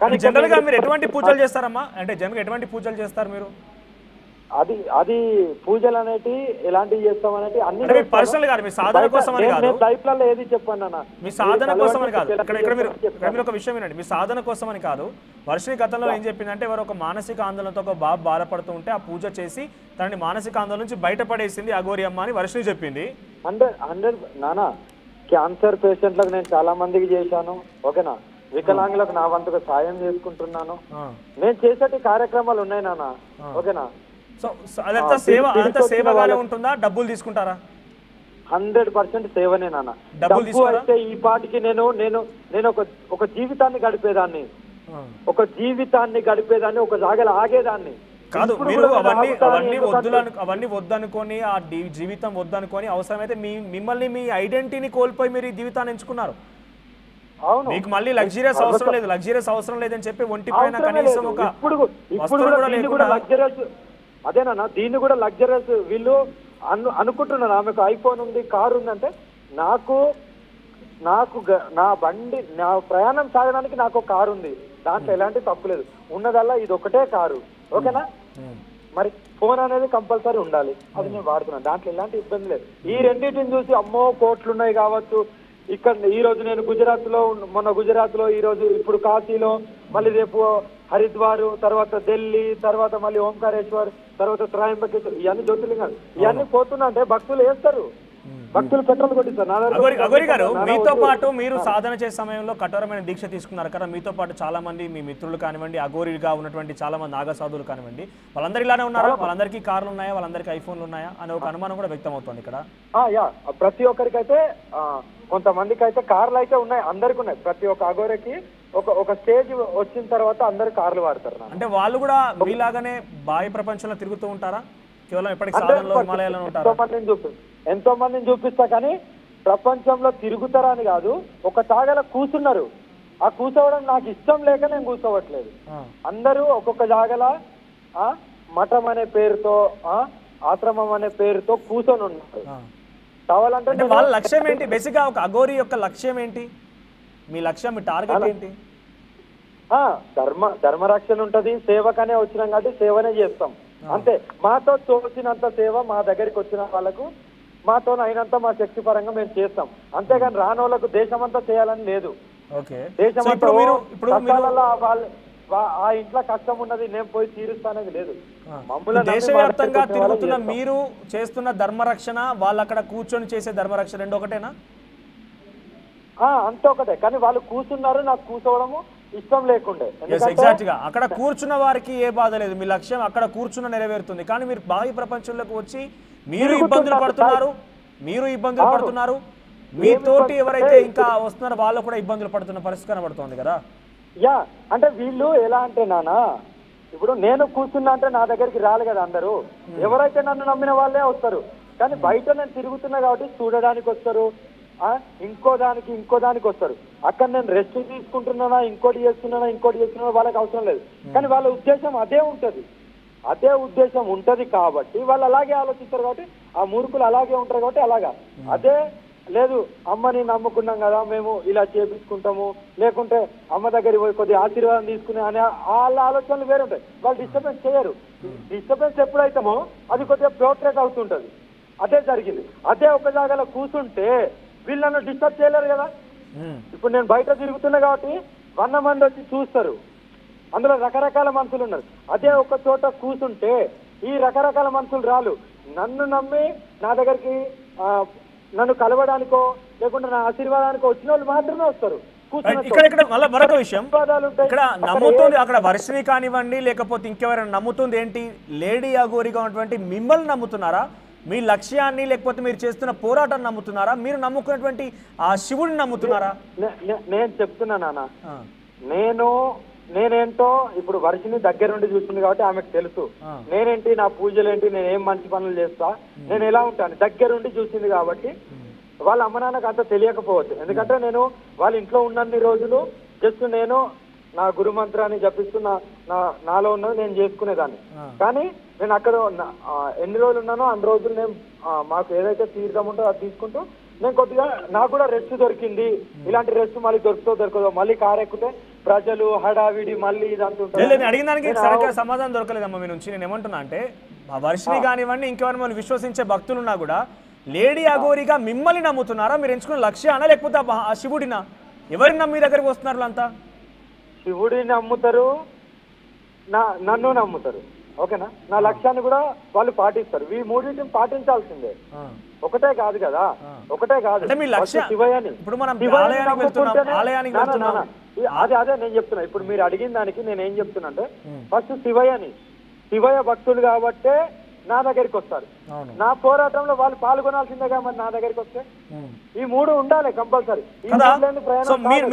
కానీ జనరల్ గా మీరు ఎటువంటి పూజలు చేస్తారమ్మా? అంటే జనరల్ ఎటువంటి పూజలు చేస్తారు మీరు? అది పూజలు అనేటి ఎలాంటివి చేస్తాం అనేది అన్ని పర్సనల్ కాదు, మీ సాధన కోసం అని కాదు, లైఫ్లలో ఏది చెప్పాను అన్న, మీ సాధన కోసం అని కాదు. ఇక్కడ మీరు ఒక విషయం వినండి, మీ సాధన కోసం అని కాదు. వర్షిని గతంలో ఏం చెప్పిందంటే, ఎవరు ఒక మానసిక ఆందోళనతో ఒక బాబు బాధపడుతూ ఉంటే ఆ పూజ చేసి తనని మానసిక ఆందోళన నుంచి బయటపడేసింది అగోరి అమ్మ అని వర్షిని చెప్పింది. 100 నానా క్యాన్సర్ పేషెంట్లకు నేను చాలా మందికి చేశాను, ఓకేనా? వికలాంగులకు నా వంతుగా సాయం చేసుకుంటున్నాను. నేను చేసేటి కార్యక్రమాలు ఉన్నాయి నాన్న, ఓకేనా? సో అదంతా సేవగానే ఉంటుందా, డబ్బులు తీసుకుంటారా? 100% సేవనే నాన్న. డబ్బు అయితే ఈ పాటికి నేను ఒక జీవితాన్ని గడిపేదాన్ని, ఒక జాగలో ఆగేదాన్ని కాదు. మీరు అవన్నీ వద్దనుకొని, ఆ జీవితం వద్దనుకొని, అవసరమైతే మిమ్మల్ని మీ ఐడెంటిటీని కోల్పోయి మీరు ఈ జీవితాన్ని ఎంచుకున్నారు. మీకు మళ్ళీ లగ్జరియస్ అవసరం లేదని చెప్పి ఒంటి పైన కనీసం ఒక వస్తువు కూడా లేకుండా అదేనా దీన్ని కూడా లగ్జరియస్ వీళ్ళు అనుకుంటున్నారు. ఆమెకు ఐఫోన్ ఉంది, కారు ఉందంటే, నాకు నా బండి, నా ప్రయాణం సాగడానికి నాకు ఒక కారు ఉంది, దాంట్లో ఎలాంటి తప్పు లేదు. ఉన్నదల్లా ఇది ఒకటే కారు, ఓకేనా? మరి ఫోన్ అనేది కంపల్సరీ ఉండాలి, అది నేను వాడుతున్నాను, దాంట్లో ఎలాంటి ఇబ్బంది లేదు. ఈ రెండింటిని చూసి అమ్మో కోట్లు ఉన్నాయి కావచ్చు. ఇక్కడ ఈ రోజు నేను మొన్న గుజరాత్ లో, ఈ రోజు ఇప్పుడు కాశీలో, మళ్ళీ రేపు హరిద్వార్, తర్వాత ఢిల్లీ, తర్వాత మళ్ళీ ఓంకారేశ్వర్, తర్వాత త్రయంబకేశ్వర్, ఇవన్నీ జ్యోతిర్లింగాలు, ఇవన్నీ పోతున్నా అంటే భక్తులు వేస్తారు. భక్తులు పెట్రోల్ కొట్టిస్తారు నా దగ్గర అగోరి గారు, నాన్న మీతో వద్దు. పాటు మీరు సాధన చేసే సమయంలో కఠోరమైన దీక్ష తీసుకున్నారు కదా, మీతో పాటు చాలా మంది మీ మిత్రులు కానివ్వండి, అఘోరిగా ఉన్నటువంటి చాలా మంది నాగసాధువులు కానివ్వండి, వాళ్ళందరూ ఇలానే ఉన్నారా? వాళ్ళందరికీ కార్లు ఉన్నాయా, వాళ్ళందరికీ ఐఫోన్లు ఉన్నాయా అనే ఒక అనుమానం కూడా వ్యక్తం అవుతుంది ఇక్కడ. యా, ప్రతి ఒక్కరికైతే కొంతమందికి అయితే కార్లు అయితే ఉన్నాయి, అందరికి ఉన్నాయి. ప్రతి ఒక్క అఘోరికి ఒక స్టేజ్ వచ్చిన తర్వాత అందరు కార్లు వాడతారు. అంటే వాళ్ళు కూడా మీలాగానే బాహ్య ప్రపంచంలో తిరుగుతూ ఉంటారా? కేవలం ఎప్పటికీ సాధనలో హిమాలయాల్లో ఉంటారా? ఎంతో మందిని చూపిస్తా, కానీ ప్రపంచంలో తిరుగుతారా అని కాదు. ఒక తాగల కూర్చున్నారు, ఆ కూర్చోవడం నాకు ఇష్టం లేక నేను కూర్చోవట్లేదు. అందరూ ఒక్కొక్క జాగల మఠం అనే పేరుతో, ఆశ్రమం అనే పేరుతో కూర్చొని ఉన్నారు. కావాలంటే వాళ్ళ లక్ష్యం ఏంటి? బేసిక్ గా ఒక అఘోరి యొక్క లక్ష్యం ఏంటి? మీ లక్ష్యం, మీ టార్గెట్ ఏంటి? ధర్మరక్షణ ఉంటది, సేవకనే వచ్చినాం కాబట్టి సేవనే చేస్తాం అంతే. మాతో తోచినంత సేవ మా దగ్గరికి వచ్చిన వాళ్ళకు మాతో అయినంత మా శక్తి పరంగా మేము చేస్తాం, అంతేగాని రాని వాళ్ళకు దేశమంతా చేయాలని లేదు. దేశమంతా ఆ ఇంట్లో కష్టం ఉన్నది నేను పోయి తీరుస్తానని లేదు. దేశవ్యాప్తంగా తిరుగుతున్న మీరు చేస్తున్న ధర్మరక్షణ, వాళ్ళు అక్కడ కూర్చొని చేసే ధర్మరక్షణ రెండు ఒకటేనా? అంతే ఒకటే, కానీ వాళ్ళు కూర్చున్నారు, నాకు కూర్చోవడము ఇష్టం లేకుండే. ఎగ్జాక్ట్ గా అక్కడ కూర్చున్న వారికి ఏ బాధ లేదు, మీ లక్ష్యం అక్కడ కూర్చున్న నెరవేరుతుంది. కానీ మీరు బాహ్య ప్రపంచంలోకి వచ్చి మీరు ఇబ్బందులు పడుతున్నారు, మీతోటి ఎవరైతే ఇంకా వస్తున్నారో వాళ్ళు కూడా ఇబ్బందులు పడుతున్న పరిస్థితి కనబడుతుంది కదా. యా, అంటే వీళ్ళు ఎలా అంటే నాన్న, ఇప్పుడు నేను కూర్చున్నా అంటే నా దగ్గరికి రాలి కదా అందరూ. ఎవరైతే నన్ను నమ్మిన వాళ్ళే వస్తారు, కానీ బయట నేను తిరుగుతున్నా కాబట్టి చూడడానికి వస్తారు, ఇంకో దానికి వస్తారు. అక్కడ నేను రెస్ట్ తీసుకుంటున్నానా, ఇంకోటి చేస్తున్నానా వాళ్ళకి అవసరం లేదు. కానీ వాళ్ళ ఉద్దేశం అదే ఉంటది కాబట్టి వాళ్ళు అలాగే ఆలోచిస్తారు. కాబట్టి ఆ మూర్ఖులు అలాగే ఉంటారు కాబట్టి అలాగా. అదే లేదు, అమ్మని నమ్ముకున్నాం కదా మేము ఇలా చేపించుకుంటాము, లేకుంటే అమ్మ దగ్గరికి పోయి కొద్దిగా ఆశీర్వాదం తీసుకునే అనే వాళ్ళ ఆలోచనలు వేరే ఉంటాయి. వాళ్ళు డిస్టర్బెన్స్ చేయరు. డిస్టర్బెన్స్ ఎప్పుడైతామో అది కొద్దిగా ప్రోట్రేట్ అవుతుంటది. అదే జరిగింది. అదే ఒక జాగాలో కూర్చుంటే వీళ్ళు నన్ను డిస్టర్బ్ చేయలేరు కదా. ఇప్పుడు నేను బయట తిరుగుతున్నా కాబట్టి 100 మంది వచ్చి చూస్తారు, అందులో రకరకాల మనుషులు ఉన్నారు. అదే ఒక చోట కూర్చుంటే ఈ రకరకాల మనుషులు రాలు. నన్ను నమ్మి నా దగ్గరికి నన్ను కలవడానికో లేకుంటే నా ఆశీర్వాదానికో వచ్చిన వాళ్ళు మాత్రమే వస్తారు. ఇక్కడ మళ్ళీ మరొక విషయం, ఇక్కడ నమ్ముతుంది అక్కడ వర్షిని కానివ్వండి, లేకపోతే ఇంకెవరైనా నమ్ముతుంది ఏంటి? లేడీ అఘోరిగా ఉన్నటువంటి మిమ్మల్ని నమ్ముతున్నారా? మీ లక్ష్యాన్ని లేకపోతే మీరు చేస్తున్న పోరాటాన్ని నమ్ముతున్నారా? మీరు నమ్ముకున్నటువంటి ఆ శివుడిని నమ్ముతున్నారా? నేను చెప్తున్నా నాన్న, నేనేంటో ఇప్పుడు వర్షిని దగ్గర నుండి చూస్తుంది కాబట్టి ఆమెకు తెలుసు నేనేంటి, నా పూజలు ఏంటి, నేనేం మంచి పనులు చేస్తా, నేను ఎలా ఉంటాను దగ్గరుండి చూసింది కాబట్టి. వాళ్ళ అమ్మ నాన్నకు అంత తెలియకపోవచ్చు, ఎందుకంటే నేను వాళ్ళ ఇంట్లో ఉన్నన్ని రోజులు జస్ట్ నేను నా గురు మంత్రాన్ని జపిస్తున్నా, నాలో ఉన్నది నేను చేసుకునేదాన్ని. కానీ నేను అక్కడ ఎన్ని రోజులు ఉన్నానో అన్ని రోజులు నేను మాకు ఏదైతే తీర్థం ఉంటుందో అది తీసుకుంటూ నేను కొద్దిగా నాకు కూడా రెస్ట్ దొరికింది. ఇలాంటి రెస్ట్ మళ్ళీ దొరకదో మళ్ళీ కారు ఎక్కితే ప్రజలు హడావిడి మళ్ళీ ఇదంతా ఉంటుంది. అడిగిన దానికి సరిగ్గా సమాధానం దొరకలేదమ్మా మీ నుంచి. నేను ఏమంటున్నా అంటే వర్షిని కానివ్వండి, ఇంకెవరు మనం విశ్వసించే భక్తులున్నా కూడా లేడీ అఘోరిగా మిమ్మల్ని నమ్ముతున్నారా? మీరు ఎంచుకున్న లక్ష్యానా లేకపోతే ఆ శివుడినా? ఎవరిని నమ్మి దగ్గరికి వస్తున్నారు అంతా? శివుడిని నమ్ముతారు, నన్ను నమ్ముతారు. ఓకేనా? నా లక్ష్యాన్ని కూడా వాళ్ళు పాటిస్తారు. ఈ మూడింటిని పాటించాల్సిందే, ఒకటే కాదు కదా. ఒకటే కాదు శివయ్యని. అదే నేను చెప్తున్నా. ఇప్పుడు మీరు అడిగిన దానికి నేనేం చెప్తున్నా అంటే, ఫస్ట్ శివయ్య భక్తులు కాబట్టే నా దగ్గరికి వస్తారు. నా పోరాటంలో వాళ్ళు పాల్గొనాల్సిందేగా మరి నా దగ్గరికి వస్తే. ఈ మూడు ఉండాలి కంపల్సరీ.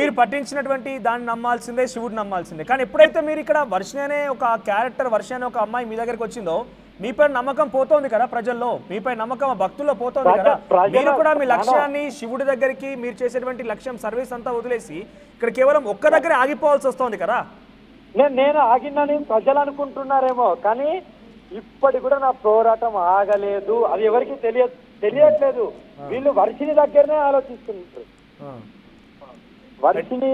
మీరు పట్టించినటువంటి దాన్ని నమ్మాల్సిందే, శివుడు నమ్మాల్సిందే. కానీ ఎప్పుడైతే మీరు ఇక్కడ వర్షిని అనే ఒక క్యారెక్టర్, వర్షిని అనే ఒక అమ్మాయి మీ దగ్గరికి వచ్చిందో మీపై నమ్మకం పోతోంది కదా ప్రజల్లో, మీపై నమ్మకం భక్తుల్లో పోతోంది కదా. మీరు కూడా మీ లక్ష్యాన్ని శివుడి దగ్గరికి, మీరు చేసేటువంటి లక్ష్యం సర్వీస్ అంతా వదిలేసి ఇక్కడ కేవలం ఒక్క దగ్గర ఆగిపోవాల్సి వస్తుంది కదా. నేను ఆగిందని ప్రజలు అనుకుంటున్నారేమో, కానీ ఇప్పటి కూడా నా పోరాటం ఆగలేదు. అది ఎవరికి తెలియట్లేదు. వీళ్ళు వర్షిని దగ్గరనే ఆలోచిస్తున్నారు.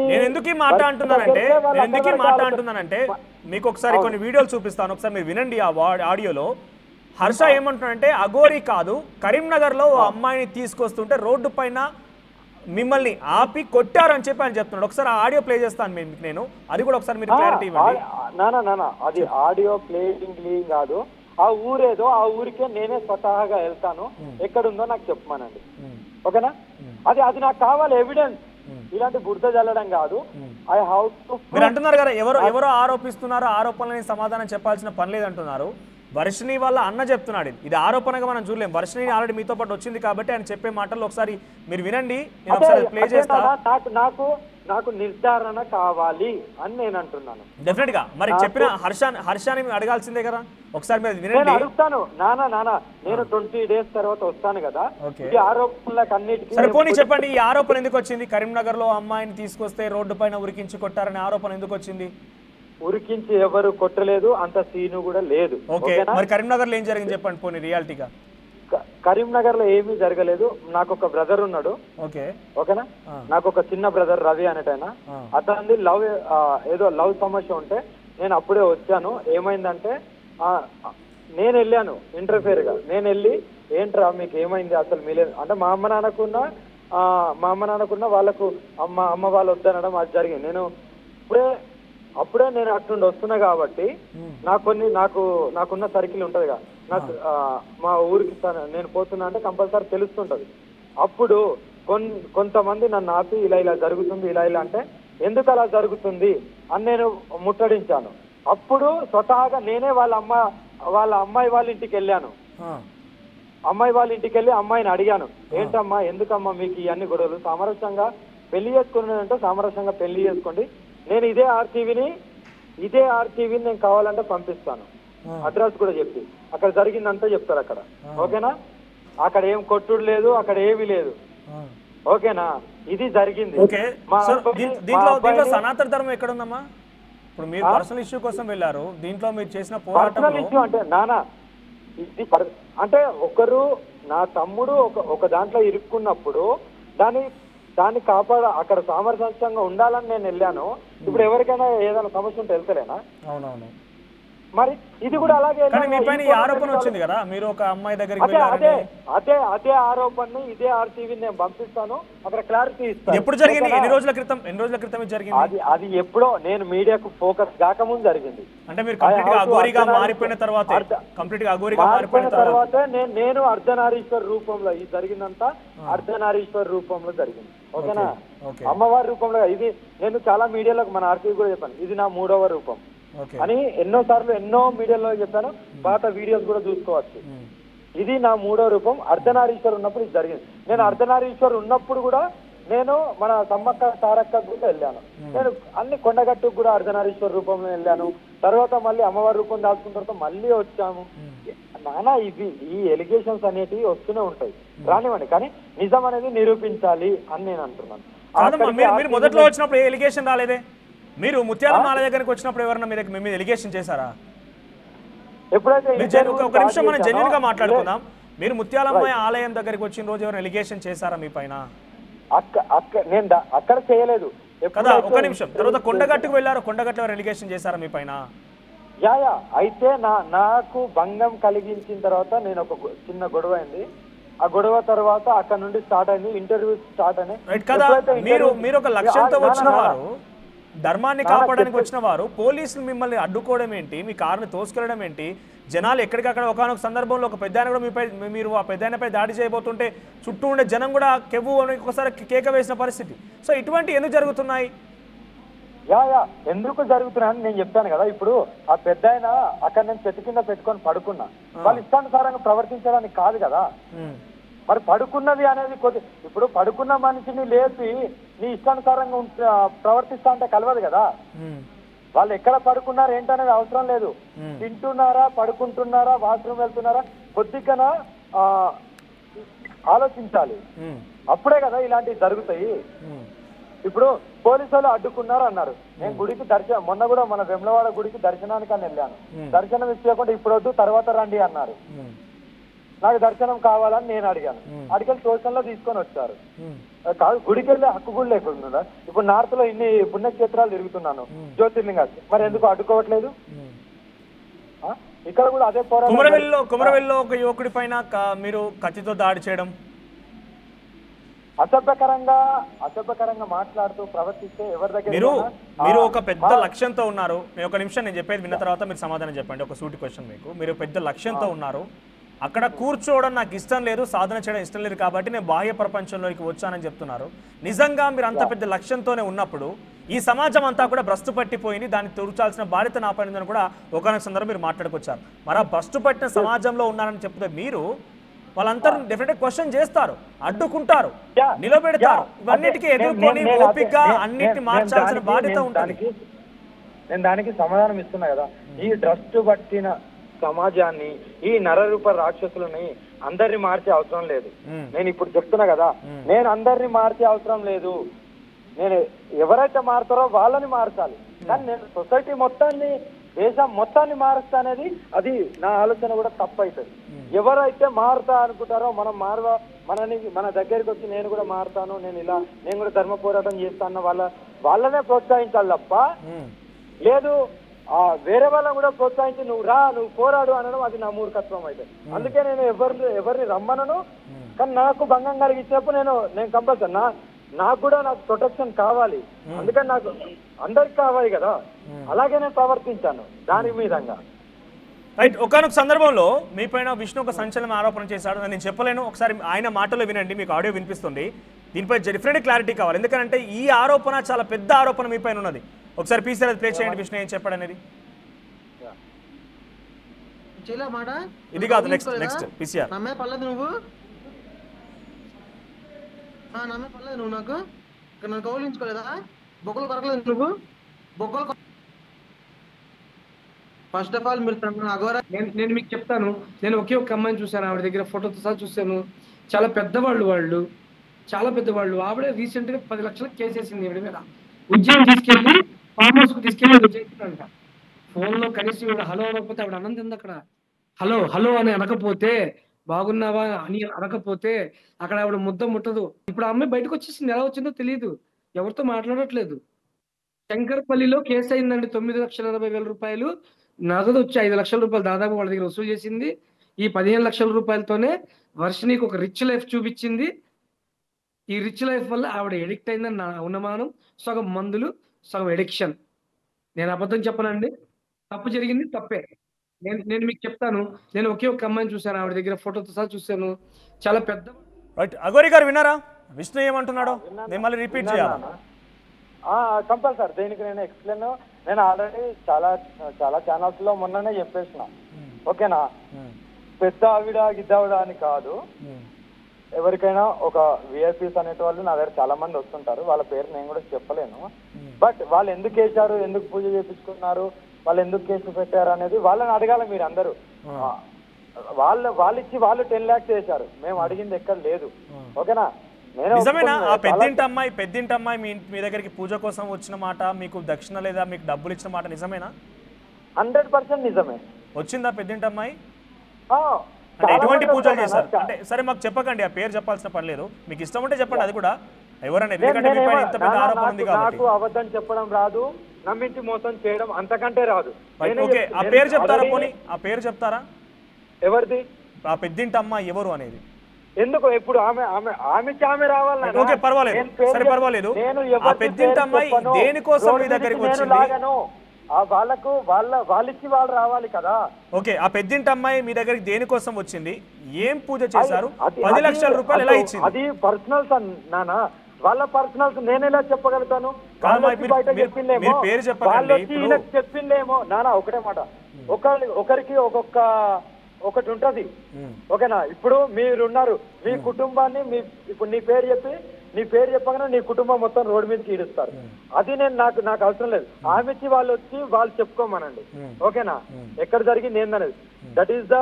నేను ఎందుకు ఈ మాట అంటున్నానంటే మీకు ఒకసారి కొన్ని వీడియోలు చూపిస్తాను, ఒకసారి మీరు వినండి. ఆ ఆడియోలో హర్ష ఏమంటున్నాడంటే, అఘోరి కాదు, కరీంనగర్ లో అమ్మాయిని తీసుకొస్తుంటే రోడ్డు పైన మిమ్మల్ని ఆపి కొట్టారని చెప్పి ఆయన చెప్తున్నాడు. ఒకసారి ఆ ఆడియో ప్లే చేస్తాను నేను, అది కూడా ఒకసారి మీరు క్లారిటీ ఇవ్వండి. నానా అది ఆడియో ప్లేయింగ్ కాదు, ఆ ఊరేదో ఆ ఊరికే నేనే స్వతహాగా వెళ్తాను, ఎక్కడుందో నాకు చెప్పమానండి. ఓకేనా? అది నాకు కావాలి ఎవిడెన్స్, ఇలాంటి బురద జల్లడం కాదు. I have to. మీరు అంటున్నారు కదా ఎవరో ఆరోపిస్తున్నారు, ఆరోపణలని సమాధానం చెప్పాల్సిన పని లేదంటున్నారు. వర్షిణి వాళ్ళ అన్న చెప్తున్నాడు, ఇది ఆరోపణగా మనం చూడలేం. వర్షిణి ఆల్రెడీ మీతో పాటు వచ్చింది కాబట్టి ఆయన చెప్పే మాటలు ఒకసారి మీరు వినండి, నేను ఒకసారి ప్లే చేస్తా. నాకు నిర్ధారణ కావాలి అని నేను అంటున్నాను. డెఫినెట్ గా మరి చెప్పిన హర్షాన్ని అడగాల్సిందే కదా, ఒకసారి మీరు నేను వినండి. అడుగుతాను. నానా నేను 20 days తర్వాత వస్తాను కదా, ఈ ఆరోపణలకు అన్నిటికీ. సరే పోనీ చెప్పండి, ఈ ఆరోపణ ఎందుకు వచ్చింది? కరీంనగర్ లో అమ్మాయిని తీసుకొస్తే రోడ్డు పైన ఉరికించి కొట్టారనే ఆరోపణ ఎందుకు వచ్చింది? ఉరికించి ఎవరు కొట్టలేదు, అంత సీను కూడా లేదు. ఓకే, మరి కరీంనగర్ లో ఏం జరిగింది చెప్పండి పోనీ రియాలిటీగా. కరీంనగర్ లో ఏమీ జరగలేదు. నాకు ఒక బ్రదర్ ఉన్నాడు. ఓకేనా? నాకు ఒక చిన్న బ్రదర్ రవి అనేటైనా, అతనిది ఏదో లవ్ సమస్య ఉంటే నేను అప్పుడే వచ్చాను. ఏమైందంటే నేను వెళ్ళాను ఇంటర్ఫేర్ గా. నేను వెళ్ళి ఏంట్రా మీకు ఏమైంది అసలు మీలే అంటే మా అమ్మ నాన్నకున్న వాళ్ళకు అమ్మ వాళ్ళు వద్దనడం అది జరిగింది. నేను అప్పుడే నేను అట్నుండి వస్తున్నా కాబట్టి నాకున్న సర్కిల్ ఉంటది కదా, నాకు మా ఊరికి నేను పోతున్నా అంటే కంపల్సరీ తెలుస్తుంటది. అప్పుడు కొంతమంది నన్ను ఆపి ఇలా జరుగుతుంది ఇలా అంటే ఎందుకు అలా జరుగుతుంది అని నేను ముట్టడించాను. అప్పుడు స్వతహాగా నేనే వాళ్ళ అమ్మాయి వాళ్ళ ఇంటికి వెళ్ళాను. అమ్మాయి వాళ్ళ ఇంటికి వెళ్ళి అమ్మాయిని అడిగాను, ఏంటమ్మా ఎందుకమ్మా మీకు ఇవన్నీ గొడవలు, సామరస్యంగా పెళ్లి చేసుకున్నానంటే సామరస్యంగా పెళ్లి చేసుకోండి, నేను ఇదే ఆర్టీవీని నేను కావాలంటే పంపిస్తాను, అడ్రస్ కూడా చెప్పి అక్కడ జరిగిందంతా చెప్తారు అక్కడ. ఓకేనా? అక్కడ ఏం కొట్టుడు లేదు, అక్కడ ఏమీ లేదు. ఓకేనా? ఇది జరిగింది. దీంట్లో సనాతన ధర్మం ఎక్కడ ఉందమ్మా? ఇప్పుడు మీరు పర్సనల్ ఇష్యూ కోసం వెళ్ళారు, దీంట్లో మీరు చేసిన పర్సనల్ ఇష్యూ అంటే ఇది అంటే ఒకరు నా తమ్ముడు ఒక దాంట్లో ఇరుక్కున్నప్పుడు దాన్ని అక్కడ సామరస్యంగా ఉండాలని నేను వెళ్ళాను. ఇప్పుడు ఎవరికైనా ఏదైనా సమస్య ఉంటే వెళ్తలేనా? అవునవును. మరి ఇది కూడా అలాగే ఆరోపణ వచ్చింది కదా, మీరు ఒక అమ్మాయి దగ్గరికి అదే ఆరోపణ ఇదే ఆర్టీవీ నేను పంపిస్తాను, అక్కడ క్లారిటీ ఇస్తాను. ఎప్పుడు జరిగింది? ఎన్ని రోజుల క్రితం జరిగింది? అది ఎప్పుడో నేను మీడియాకు ఫోకస్ కాకముందు జరిగింది. అంటే మీరు కంప్లీట్ గా అఘోరిగా మారిపోయిన తర్వాత నేను అర్ధనారీశ్వర రూపంలో ఇది జరిగిందంతా అర్ధనారీశ్వర రూపంలో జరిగింది. ఓకేనా? అమ్మవారి రూపంలో. ఇది నేను చాలా మీడియాలో మన ఆర్టీవీ కూడా చెప్పాను, ఇది నా 3వ రూపం అని ఎన్నో మీడియాలో చెప్పాను, పాత వీడియోస్ కూడా చూసుకోవచ్చు. ఇది నా 3వ రూపం. అర్ధనారీశ్వర్ ఉన్నప్పుడు ఇది జరిగింది. నేను అర్ధనారీశ్వర్ ఉన్నప్పుడు కూడా నేను మన సమ్మక్క సారక్క కూడా వెళ్ళాను. నేను అన్ని కొండగట్టుకు కూడా అర్ధనారీశ్వర రూపంలో వెళ్ళాను. తర్వాత మళ్ళీ అమ్మవారి రూపం దాచుకున్న తర్వాత మళ్ళీ వచ్చాము. ఈ ఎలిగేషన్స్ అనేటివి వస్తూనే ఉంటాయి, రానివ్వండి, కానీ నిజం అనేది నిరూపించాలి అని నేను అంటున్నాను. మీరు మొదట్లో వచ్చినప్పుడు ఏ ఎలిగేషన్ రాలేదే? మీరు ముత్యాలమ్మ ఆలయ దగ్గరికి వచ్చినప్పుడు ఎవరన్నా మీ మీద ఎలిగేషన్ చేశారా? ఎప్పుడైతే ఒక నిమిషం మనం జెన్యూన్ గా మాట్లాడుకుందాం. మీరు ముత్యాలమ్మ ఆలయం దగ్గరికి వచ్చిన రోజు ఎవరైనా ఎలిగేషన్ చేశారా మీ పైన? నేను అక్కడ చేయలేదు కదా. ఒక నిమిషం. తర్వాత కొండగట్టుకు వెళ్ళారు, కొండగట్టు ఎవరు ఎలిగేషన్ చేశారా మీ పైన? అయితే నాకు భంగం కలిగించిన తర్వాత నేను ఒక చిన్న గొడవ అయింది. ఆ గొడవ తర్వాత అక్కడ నుండి స్టార్ట్ అయింది, ఇంటర్వ్యూ స్టార్ట్ అయినాయి కదా. మీరు ఒక లక్ష్యంతో వచ్చిన వారు, ధర్మాన్ని కాపాడడానికి వచ్చిన వారు, పోలీసులు మిమ్మల్ని అడ్డుకోవడం ఏంటి, మీ కారుని తోసుకెళ్ళడం ఏంటి, జనాలు ఎక్కడికక్కడ ఒకనొక సందర్భంలో ఒక పెద్ద కూడా మీరు ఆ పెద్దపై దాడి చేయబోతుంటే చుట్టూ ఉండే జనం కూడా కెవ్వు అని ఒకసారి కేక వేసిన పరిస్థితి. సో ఇటువంటి ఎందుకు జరుగుతున్నాయి? ఎందుకు జరుగుతున్నాయని నేను చెప్తాను కదా. ఇప్పుడు ఆ పెద్ద అక్కడ నేను చెట్టు కింద పెట్టుకొని పడుకున్నా, వాళ్ళు ఇష్టానుసారంగా ప్రవర్తించడానికి కాదు కదా. మరి పడుకున్నది అనేది ఇప్పుడు పడుకున్న మనిషిని లేపి నీ ఇష్టానుసారంగా ప్రవర్తిస్తా అంటే కలవదు కదా. వాళ్ళు ఎక్కడ పడుకున్నారు ఏంటనేది అవసరం లేదు. తింటున్నారా, పడుకుంటున్నారా, వాష్రూమ్ వెళ్తున్నారా, కొద్దిగా ఆలోచించాలి. అప్పుడే కదా ఇలాంటివి జరుగుతాయి. ఇప్పుడు పోలీసు వాళ్ళు అడ్డుకున్నారు అన్నారు. నేను గుడికి మొన్న కూడా మన వెమ్లవాడ గుడికి దర్శనానికి అని వెళ్ళాను. దర్శనం ఇచ్చేయకుండా ఇప్పుడు వద్దు తర్వాత రండి అన్నారు. నాకు దర్శనం కావాలని నేను అడిగాను. అడిగి ట్యూషన్ లో తీసుకొని వచ్చారు. కాదు, గుడికి వెళ్ళే హక్కు కూడా లేకుండా ఇప్పుడు నార్త్ లో ఇన్ని పుణ్యక్షేత్రాలు తిరుగుతున్నాను, జ్యోతిర్లింగాలు, మరి ఎందుకు అడ్డుకోవట్లేదు? ఇక్కడ కూడా అదే కుమరవెల్లిలో ఒక యువకుడి పైన మీరు కత్తితో దాడి చేయడం, అసభ్యకరంగా మాట్లాడుతూ ప్రవర్తిస్తే ఎవరి దగ్గర మీరు ఒక పెద్ద లక్ష్యంతో ఉన్నారు. నేను ఒక నిమిషం నేను చెప్పేది విన్న తర్వాత మీరు సమాధానం చెప్పండి. ఒక సూటి క్వశ్చన్ మీకు. మీరు పెద్ద లక్ష్యంతో ఉన్నారు. అక్కడ కూర్చోవడం నాకు ఇష్టం లేదు, సాధన చేయడం ఇష్టం లేదు కాబట్టి నేను బాహ్య ప్రపంచంలోకి వచ్చానని చెప్తున్నారు. నిజంగా మీరు అంత పెద్ద లక్ష్యంతోనే ఉన్నప్పుడు ఈ సమాజం అంతా కూడా భ్రష్టు పట్టిపోయింది, దాన్ని తుర్చాల్సిన బాధ్యత నాపైందని కూడా ఒకనొక సందర్భం మీరు మాట్లాడుకొచ్చారు. మరి ఆ భ్రష్టు పట్టిన సమాజంలో ఉన్నారని చెప్తే మీరు వాళ్ళంతా డెఫినెట్ క్వశ్చన్ చేస్తారు, అడ్డుకుంటారు, నిలబెడతారు. ఇవన్నిటికీ ఎదుర్కొని ఓపికగా అన్నిటిని మార్చాల్సిన బాధ్యత ఉంటుంది. నేను దానికి సమాధానం ఇస్తున్నా కదా. ఈ భ్రష్టు పట్టిన సమాజాన్ని, ఈ నరరూప రాక్షసులని అందరిని మార్చే అవసరం లేదు. నేను ఇప్పుడు చెప్తున్నా కదా, నేను అందరిని మార్చే అవసరం లేదు. నేను ఎవరైతే మారుతారో వాళ్ళని మార్చాలి. కానీ నేను సొసైటీ మొత్తాన్ని, దేశం మొత్తాన్ని మారుస్తా అనేది అది నా ఆలోచన కూడా తప్పవుతుంది. ఎవరైతే మారుతా అనుకుంటారో మనం మన దగ్గరికి వచ్చి నేను కూడా మారుతాను, నేను కూడా ధర్మ పోరాటం చేస్తాను వాళ్ళనే ప్రోత్సహించాలి తప్ప, లేదు వేరే వాళ్ళని కూడా ప్రోత్సహించి నువ్వు పోరాడు అనడం అది నా మూర్ఖత్వం అయితే. అందుకే నేను ఎవరిని రమ్మనను. కానీ నాకు భంగం కలిగించినప్పుడు నేను కంపల్సరీ నాకు కూడా ప్రొటెక్షన్ కావాలి. అందుకని నాకు అందరికి కావాలి కదా, అలాగే నేను ప్రవర్తించాను దాని మీదంగా. రైట్. ఒకనొక సందర్భంలో మీ పైన విష్ణు ఒక సంచలన ఆరోపణ చేశాడు. నేను చెప్పలేను, ఒకసారి ఆయన మాటలో వినండి, మీకు ఆడియో వినిపిస్తుంది. దీనిపై డిఫరెంట్ క్లారిటీ కావాలి, ఎందుకంటే ఈ ఆరోపణ చాలా పెద్ద ఆరోపణ మీ పైన ఉన్నది. ఒకసారి పీసీఆర్ ప్లే చేయండి, విష్ణు ఏం చెప్పాడు అనేది. ఇది కాదు, నెక్స్ట్ పీసీఆర్. నమ్మే పర్లేదు నువ్వు నాకు నన్ను కౌలించుకోలేదా? బొక్కలు కొరకలేదు నువ్వు, బొక్కలు. ఫస్ట్ ఆఫ్ ఆల్ మీరు అఘోరా, నేను మీకు చెప్తాను. నేను ఒకే ఒక అమ్మాయిని చూశాను, ఆవిడ దగ్గర ఫోటోతో సహా చూశాను. చాలా పెద్దవాళ్ళు, చాలా పెద్దవాళ్ళు. ఆవిడే రీసెంట్ గా 10 లక్షలకు కేసేసింది ఆవిడ మీద. ఉద్యోగం తీసుకెళ్ళి ఫార్మ్ హౌస్ కు తీసుకెళ్ళి చేస్తుందంట. ఫోన్ లో కనీసం ఈవిడ హలో అనకపోతే ఆవిడ అన్నం తింది. అక్కడ హలో అని అనకపోతే, బాగున్నావా అని అనకపోతే అక్కడ ఆవిడ ముట్టదు. ఇప్పుడు ఆ అమ్మాయి బయటకు వచ్చేసింది, ఎలా వచ్చిందో తెలియదు, ఎవరితో మాట్లాడట్లేదు. శంకర్పల్లిలో కేసు అయిందండి. 9,80,000 రూపాయలు నగదు వచ్చి 5 లక్షల రూపాయలు దాదాపు వాళ్ళ దగ్గర వసూలు చేసింది. ఈ 15 లక్షల రూపాయలతోనే వర్షినికి ఒక రిచ్ లైఫ్ చూపించింది. ఈ రిచ్ లైఫ్ వల్ల ఆవిడ ఎడిక్ట్ అయిందని నా అనుమానం. సగం మందులు, సగం ఎడిక్షన్. నేను అబద్ధం చెప్పనండి, తప్పు జరిగింది, తప్పే. నేను మీకు చెప్తాను. నేను ఒకే ఒక అమ్మాయిని చూశాను, ఆవిడ దగ్గర ఫోటోతో సహా చూశాను. చాలా పెద్ద. రైట్. అఘోరి గారు విన్నారా విష్ణు ఏమంటున్నాడో? నేను మళ్ళీ రిపీట్ చేయాలి. కంపల్సరీ దీనికి నేను ఎక్స్ప్లెయిన్, నేను ఆల్రెడీ చాలా ఛానల్స్ లో మొన్ననే చెప్పేసిన. ఓకేనా, పెద్ద ఆవిడ గిద్దావిడ అని కాదు. ఎవరికైనా ఒక విఐపీస్ అనేటి వాళ్ళు నా దగ్గర చాలా మంది వస్తుంటారు. వాళ్ళ పేరు నేను కూడా చెప్పలేను. బట్ వాళ్ళు ఎందుకు వేశారు, ఎందుకు పూజ చేపించుకున్నారు, వాళ్ళు ఎందుకు కేసు పెట్టారు అనేది వాళ్ళని అడగాలి మీరు అందరూ. వాళ్ళు ఇచ్చి వాళ్ళు 10 lakhs వేశారు, మేము అడిగింది ఎక్కడ లేదు. ఓకేనా, నిజమేనా? ఆ పెద్దింటి అమ్మాయి మీ దగ్గరికి పూజ కోసం వచ్చిన మాట, మీకు దక్షిణ లేదా మీకు డబ్బులు ఇచ్చిన మాట నిజమేనా? 100% నిజమే. వచ్చిందా పెద్దింటి అమ్మాయి? అంటే ఎటువంటి పూజలు చేశారు అంటే? సరే మాకు చెప్పకండి, ఆ పేరు చెప్పాల్సిన పని లేదు, మీకు ఇష్టం ఉంటే చెప్పండి. అది కూడా ఎవరైనా, ఎందుకంటే మీ పైన ఇంత పెద్ద ఆరోపణ ఉంది కాబట్టి. నాకు అబద్ధం చెప్పడం రాదు, నమ్మించి మోసం చేయడం అంతకంటే రాదు. ఓకే, ఆ పేరు చెప్తారా? పోనీ ఆ పేరు చెప్తారా? ఎవరిది? ఆ పెద్దింటి అమ్మాయి ఎవరు అనేది? ఎందుకు ఇప్పుడు ఆమె రావాలి? ఓకే, పర్వాలేదు, సరే పర్వాలేదు. ఆ పెద్దింటి అమ్మాయి దేనికోసం మీ దగ్గరికి వచ్చింది? వాళ్ళిచ్చి వాళ్ళు రావాలి కదా. ఓకే, ఆ పెద్దింటి అమ్మాయి మీ దగ్గరికి దేనికోసం వచ్చింది? ఏం పూజ చేశారు? 10 లక్షల రూపాయలు ఎలా ఇచ్చింది? అది పర్సనల్స్ నానా, వాళ్ళ పర్సనల్స్ నేను ఎలా చెప్పగలుగుతాను? పేరు చెప్పిందేమో నానా. ఒకటే మాట, ఒకరికి ఒకటి ఉంటది. ఓకేనా, ఇప్పుడు మీరున్నారు, మీ కుటుంబాన్ని ఇప్పుడు నీ పేరు చెప్పగానే నీ కుటుంబం మొత్తం రోడ్డు మీదకి ఈడుస్తారు. అది నాకు అవసరం లేదు. ఆమెచ్చి వాళ్ళు వచ్చి వాళ్ళు చెప్పుకోమనండి. ఓకేనా, ఎక్కడ జరిగింది ఏందనేది. దట్ ఈస్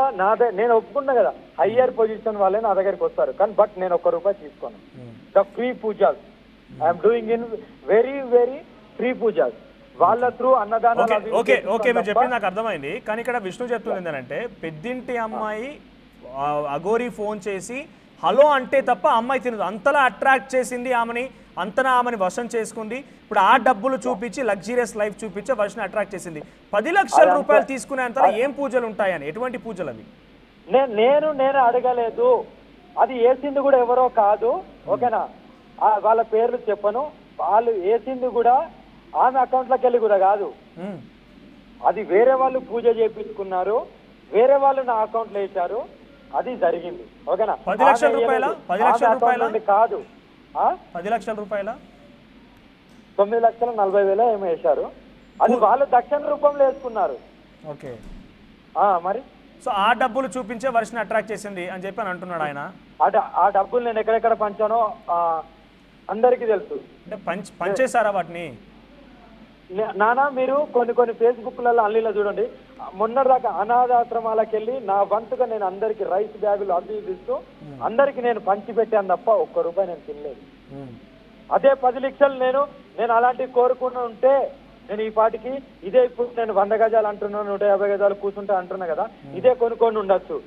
నేను ఒప్పుకున్నా కదా, హయ్యర్ పొజిషన్ వాళ్ళే నా దగ్గరికి వస్తారు. కానీ బట్ నేను ₹1 తీసుకోను. The free pujas I'm doing in very very free pujas. వాళ్ళ త్రూ అన్నదానం. ఓకే మీరు చెప్పింది నాకు అర్థమైంది. కానీ ఇక్కడ విష్ణు చెప్తుంది ఏంటంటే, పెద్దింటి అమ్మాయి అఘోరి ఫోన్ చేసి హలో అంటే తప్ప అమ్మాయి తినదు, అంతలా అట్రాక్ట్ చేసింది ఆమెని, అంతలా ఆమెని వశం చేసుకుంది. ఇప్పుడు ఆ డబ్బులు చూపించి లగ్జరియస్ లైఫ్ చూపించి వశం అట్రాక్ట్ చేసింది. 10 లక్షల రూపాయలు తీసుకునేంతలా ఏం పూజలు ఉంటాయని? ఎటువంటి పూజలు అవి? నేను అడగలేదు. అది వేసింది కూడా ఎవరో కాదు. ఓకేనా, వాళ్ళ పేర్లు చెప్పను. వాళ్ళు వేసింది కూడా ఆమె అకౌంట్లోకి వెళ్ళి కూడా కాదు, అది వేరే వాళ్ళు పూజ చేయించుకున్నారు, వేరే వాళ్ళు నా అకౌంట్లో వేశారు, అది జరిగింది. ఓకేనా? 10 లక్షల రూపాయల 10 లక్షల రూపాయల కాదు, 10 లక్షల రూపాయల 9,40,000 ఏమో వేశారు. అది వాళ్ళు దక్షిణ రూపంలో వేసుకున్నారు. ఓకే, మరి సో ఆ డబ్బులు చూపించే వర్షిని అట్రాక్ట్ చేసింది అని చెప్పి అని అంటున్నాడు ఆయన. ఆ డబ్బులు నేను ఎక్కడెక్కడ పంచానో అందరికీ తెలుసు. అంటే పంచేశారా వాటిని? నానా మీరు కొన్ని ఫేస్బుక్లలో అల్లీలో చూడండి, మొన్నటిదాకా అనాథాశ్రమాలకు వెళ్ళి నా వంతుగా నేను అందరికి రైస్ బ్యాగులు అవి ఇస్తూ అందరికి నేను పంచి పెట్టాను తప్ప ఒక్క రూపాయి నేను తినలేదు. అదే 10 లక్షలు నేను అలాంటివి కోరుకుని ఉంటే నేను ఈ పాటికి ఇదే ఇప్పుడు నేను 100 గజాలు అంటున్నాను, 150 గజాలు కూర్చుంటా అంటున్నా కదా, ఇదే కొనుక్కొని ఉండొచ్చు.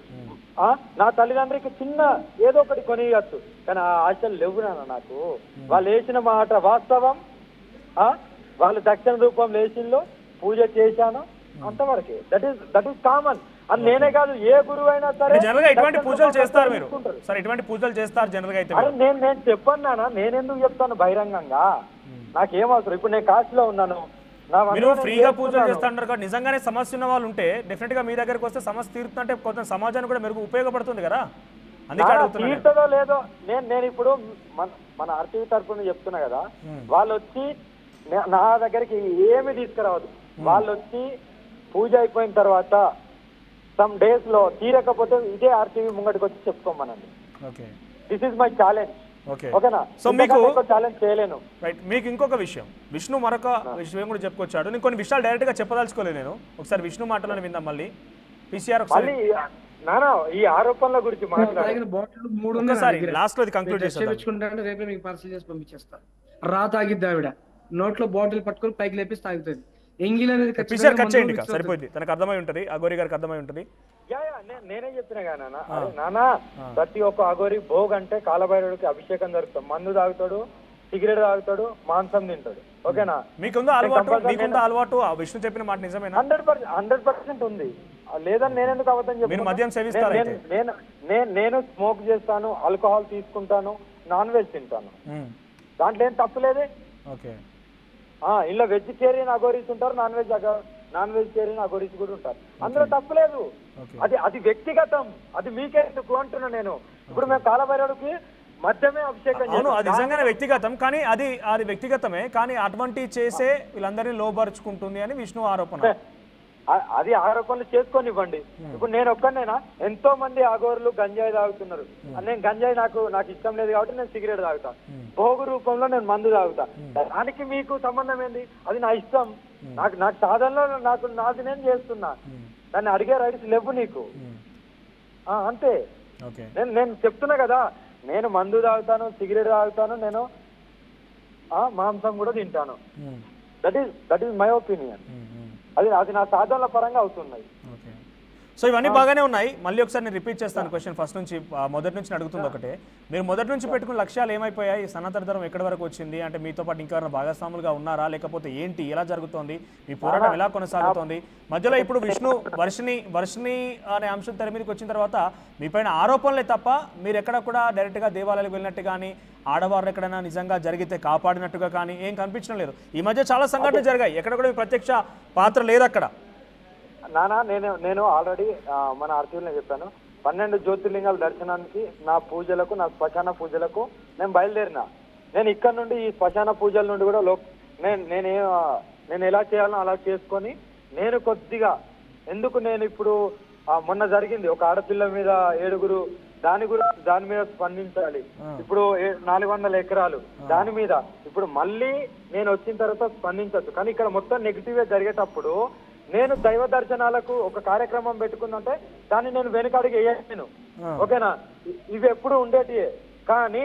నా తల్లిదండ్రికి చిన్న ఏదో ఒకటి కొనియచ్చు. కానీ ఆ ఆశలు లేవు నాన్న నాకు. వాళ్ళు వేసిన మాట వాస్తవం, వాళ్ళు దక్షిణ రూపం లేచింలో పూజ చేశాను అంతవరకే. That is common. అది నేనే కాదు, ఏ గురువు అయినా సరే జనరల్ గా ఇటువంటి పూజలు చేస్తారు మీరు సార్, ఇటువంటి పూజలు చేస్తారు జనరల్ గా అయితే. అరే నేను చెప్పాను నాన్న, నేనెందుకు చెప్తాను బహిరంగంగా, నాకేం అవసరం. ఇప్పుడు నేను కాశీలో ఉన్నాను, మీరు ఫ్రీగా పూజలు చేస్తున్నారు కాబట్టి నిజంగానే సమస్య ఉన్న వాళ్ళు ఉంటే డెఫినెట్ గా మీ దగ్గరకు వస్తే సమస్య తీరుతుందంటే కొంత సమాజానికి కూడా మెరుగు ఉపయోగపడుతుంది కదా, అందుకే తీరుతుందో లేదో. నేను ఇప్పుడు మన ఆర్టీవీ తరఫున చెప్తున్నా కదా, వాళ్ళు వచ్చి నా దగ్గరికి ఏమి తీసుకురావద్దు. వాళ్ళు వచ్చి పూజ అయిపోయిన తర్వాత సమ్ డేస్ లో తీరకపోతే ఇదే ఆర్టీవీ ముంగటికి వచ్చి చెప్పుకోమనండి. This is my challenge. ఓకేనా? సో మీకు ఛాలెంజ్ చేయలేను. రైట్. మీకు ఇంకొక విషయం, విష్ణు మరొక విషయం కూడా చెప్పుకొచ్చాడు. నేను కొన్ని విషయాలు డైరెక్ట్ గా చెప్పదలుచుకోలేదు. నేను ఒకసారి విష్ణు మాటలను విందాం మళ్ళీ. పిసిఆర్ నానా ఈ ఆరోపణల గురించి మాట్లాడారు లాస్ట్ లో కంక్లూడ్ చేస్తాను. రేపే మీకు పార్సల్ చేసి పంపించేస్తా. తాగిద్ది ఆవిడ, నోట్లో బాటిల్ పట్టుకొని పైకి లేపి తాగుతుంది. ఎంగిల్ అనేది కట్ చేయండి, సరిపోయింది. తనకు అర్థమై ఉంటది, అఘోరి గారికి అర్థమై ఉంటది. నేనే చెప్పిన నానా, ప్రతి ఒక్క అఘోరి భోగ్ అంటే కాలభైరవుడికి అభిషేకం జరుగుతాడు, మందు తాగుతాడు, సిగరెట్ తాగుతాడు, మాంసం తింటాడు. ఓకేనా? మీకుందా అలవాటు? విష్ణు చెప్పిన మాట నిజమేనా? 100% ఉంది. లేదని నేనెందుకు అబద్ధం చెప్పాను? మద్యం సేవిస్తారు? నేను స్మోక్ చేస్తాను, ఆల్కహాల్ తీసుకుంటాను, నాన్ వెజ్ తింటాను, దాంట్లో ఏం తప్పులేదే. ఇలా వెజిటేరియన్ అఘోరీస్ ఉంటారు, నాన్ వెజిటేరియన్ అఘోరీస్ కూడా ఉంటారు, అందులో తప్పులేదు. అది వ్యక్తిగతం, అది మీకెందుకు అంటున్నా నేను. ఇప్పుడు మేము కాలభైరవుడికి మద్యమే అభిషేకం చేస్తాం. అది నిజంగానే వ్యక్తిగతం, కానీ అది వ్యక్తిగతమే, కానీ అటువంటి చేసే వీళ్ళందరినీ లోబరుచుకుంటుంది అని విష్ణు ఆరోపణ. అది ఆరోపణలు చేసుకొనివ్వండి. ఇప్పుడు నేను ఒక్కనేనా, ఎంతో మంది అఘోరులు గంజాయి తాగుతున్నారు. నేను గంజాయి నాకు ఇష్టం లేదు కాబట్టి నేను సిగరెట్ తాగుతా, భోగు రూపంలో నేను మందు తాగుతా. దానికి మీకు సంబంధం ఏంది? అది నా ఇష్టం, నాకు సాధనలో నాది నేను చేస్తున్నా, దాన్ని అడిగే రైట్స్ లేవు నీకు, అంతే. నేను చెప్తున్నా కదా, నేను మందు తాగుతాను, సిగరెట్ తాగుతాను, నేను మాంసం కూడా తింటాను. That is my opinion. అది నా సాధనల పరంగా అవుతున్నాయి. సో ఇవన్నీ బాగానే ఉన్నాయి. మళ్ళీ ఒకసారి నేను రిపీట్ చేస్తాను క్వశ్చన్. ఫస్ట్ నుంచి మొదటి నుంచి అడుగుతుంది ఒకటే, మీరు మొదటి నుంచి పెట్టుకున్న లక్ష్యాలు ఏమైపోయాయి? సనాతన ధర్మం ఎక్కడి వరకు వచ్చింది? అంటే మీతో పాటు ఇంకెవరైనా భాగస్వాములుగా ఉన్నారా, లేకపోతే ఏంటి, ఎలా జరుగుతోంది, మీ పోరాటం ఎలా కొనసాగుతోంది? మధ్యలో ఇప్పుడు విష్ణు వర్షిని అనే అంశం తెర మీదకి వచ్చిన తర్వాత మీ పైన ఆరోపణలే తప్ప మీరు ఎక్కడ కూడా డైరెక్ట్గా దేవాలయాలకు వెళ్ళినట్టు కానీ, ఆడవారు ఎక్కడైనా నిజంగా జరిగితే కాపాడినట్టుగా కానీ ఏం కనిపించడం లేదు. ఈ మధ్య చాలా సంఘటనలు జరిగాయి, ఎక్కడ కూడా మీ ప్రత్యక్ష పాత్ర లేదు అక్కడ. నానా నేను ఆల్రెడీ మన ఆర్టీవీలో చెప్పాను, 12 జ్యోతిర్లింగాల దర్శనానికి నా పూజలకు, నా శ్మశాన పూజలకు నేను బయలుదేరిన. నేను ఇక్కడ నుండి ఈ శ్మశాన పూజల నుండి కూడా నేను ఎలా చేయాలో అలా చేసుకొని నేను కొద్దిగా నేను ఇప్పుడు మొన్న జరిగింది ఒక ఆడపిల్ల మీద 7 దాని మీద స్పందించాలి. ఇప్పుడు 400 ఎకరాలు దాని మీద ఇప్పుడు మళ్ళీ నేను వచ్చిన తర్వాత స్పందించచ్చు. కానీ ఇక్కడ మొత్తం నెగిటివ్ జరిగేటప్పుడు నేను దైవ దర్శనాలకు ఒక కార్యక్రమం పెట్టుకుందంటే దాన్ని నేను వెనుకడుగు వేయను. ఓకేనా? ఇవి ఎప్పుడు ఉండేటివే, కానీ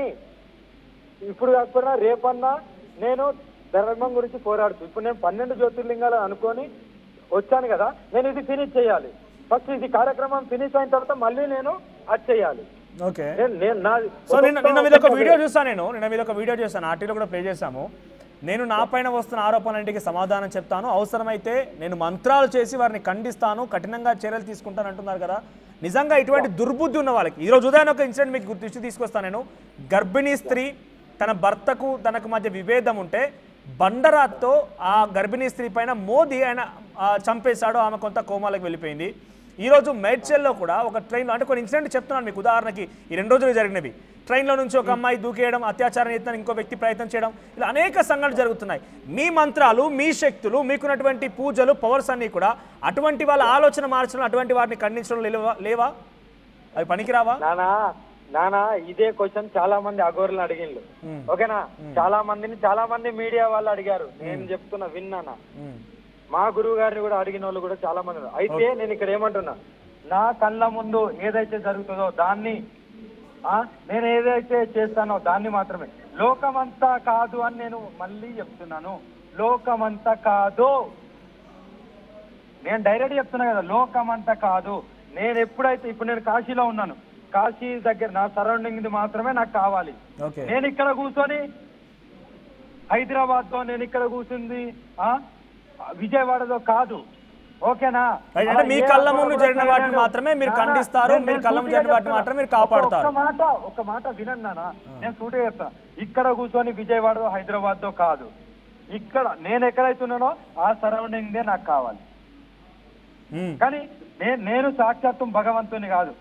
ఇప్పుడు కాకపోయినా రేపన్నా నేను ధర్మం గురించి పోరాడుతూ ఇప్పుడు నేను 12 జ్యోతిర్లింగాలు అనుకొని వచ్చాను కదా, నేను ఇది ఫినిష్ చేయాలి. ఫస్ట్ ఇది కార్యక్రమం ఫినిష్ అయిన తర్వాత మళ్ళీ నేను అది చేయాలి. నిన్న మీద ఒక వీడియో చూసాను, ఆర్టీలో కూడా ప్లే చేశాము. నేను నా పైన వస్తున్న ఆరోపణలన్నింటికి సమాధానం చెప్తాను, అవసరమైతే నేను మంత్రాలు చేసి వారిని ఖండిస్తాను, కఠినంగా చర్యలు తీసుకుంటాను అంటున్నారు కదా. నిజంగా ఇటువంటి దుర్బుద్ధి ఉన్న వాళ్ళకి ఈరోజు ఉదయం ఒక ఇన్సిడెంట్ మీకు దృష్టి తీసుకొస్తాను. నేను గర్భిణీ స్త్రీ తన భర్తకు తనకు మధ్య విభేదం ఉంటే బండరాత్తో ఆ గర్భిణీ స్త్రీ పైన మోదీ ఆయన చంపేశాడు, ఆమె కొంత కోమాలకు వెళ్ళిపోయింది. ఈరోజు మేడ్చల్లో కూడా ఒక ట్రైన్లో, అంటే కొన్ని ఇన్సిడెంట్ చెప్తున్నాను మీకు, ఉదాహరణకి ఈ 2 రోజులు జరిగినవి. ట్రైన్లో నుంచి ఒక అమ్మాయి దూకేయడం, అత్యాచారం చేసిన ఇంకో వ్యక్తి ప్రయత్నం చేయడం, ఇలా అనేక సంఘటనలు జరుగుతున్నాయి. మీ మంత్రాలు, మీ శక్తులు, మీకున్నటువంటి పూజలు, పవర్స్ అన్నీ కూడా అటువంటి వాళ్ళ ఆలోచన మార్చడం, అటువంటి వాటిని ఖండించడం లేవా? అవి పనికిరావా? నానా ఇదే క్వశ్చన్ చాలా మంది అఘోరులు అడిగిండ్రు. ఓకేనా, చాలా మంది మీడియా వాళ్ళు అడిగారు. నేను చెప్తున్నా విన్నానా, మా గురువు గారిని కూడా అడిగిన వాళ్ళు కూడా చాలా మంది. అయితే నేను ఇక్కడ ఏమంటున్నా, నా కళ్ళ ముందు ఏదైతే జరుగుతుందో దాన్ని, నేను ఏదైతే చేస్తానో దాన్ని మాత్రమే. లోకమంతా కాదు అని నేను మళ్ళీ చెప్తున్నాను, లోకమంతా కాదు. నేను డైరెక్ట్ చెప్తున్నా కదా, లోకమంతా కాదు. నేను ఎప్పుడైతే, ఇప్పుడు నేను కాశీలో ఉన్నాను, కాశీ దగ్గర నా సరౌండింగ్ మాత్రమే నాకు కావాలి. నేను ఇక్కడ కూర్చొని హైదరాబాద్ తో, నేను ఇక్కడ కూర్చుంది విజయవాడలో కాదు. ఓకేనా, అంటే మీ కళ్ళ ముందు జరిగిన వాటిని మాత్రమే మీరు ఖండిస్తారు, మీరు కళ్ళ ముందు జరిగిన వాటిని మాత్రమే మీరు కాపాడుతారు. ఒక మాట వినండి నాన్న, నేను సూటిగా చెప్తా. ఇక్కడ కూర్చొని విజయవాడ హైదరాబాద్ తో కాదు, ఇక్కడ నేను ఎక్కడైతే ఉన్నానో ఆ సరౌండింగ్ నాకు కావాలి. కానీ నేను సాక్షాత్తు భగవంతుని కాదు,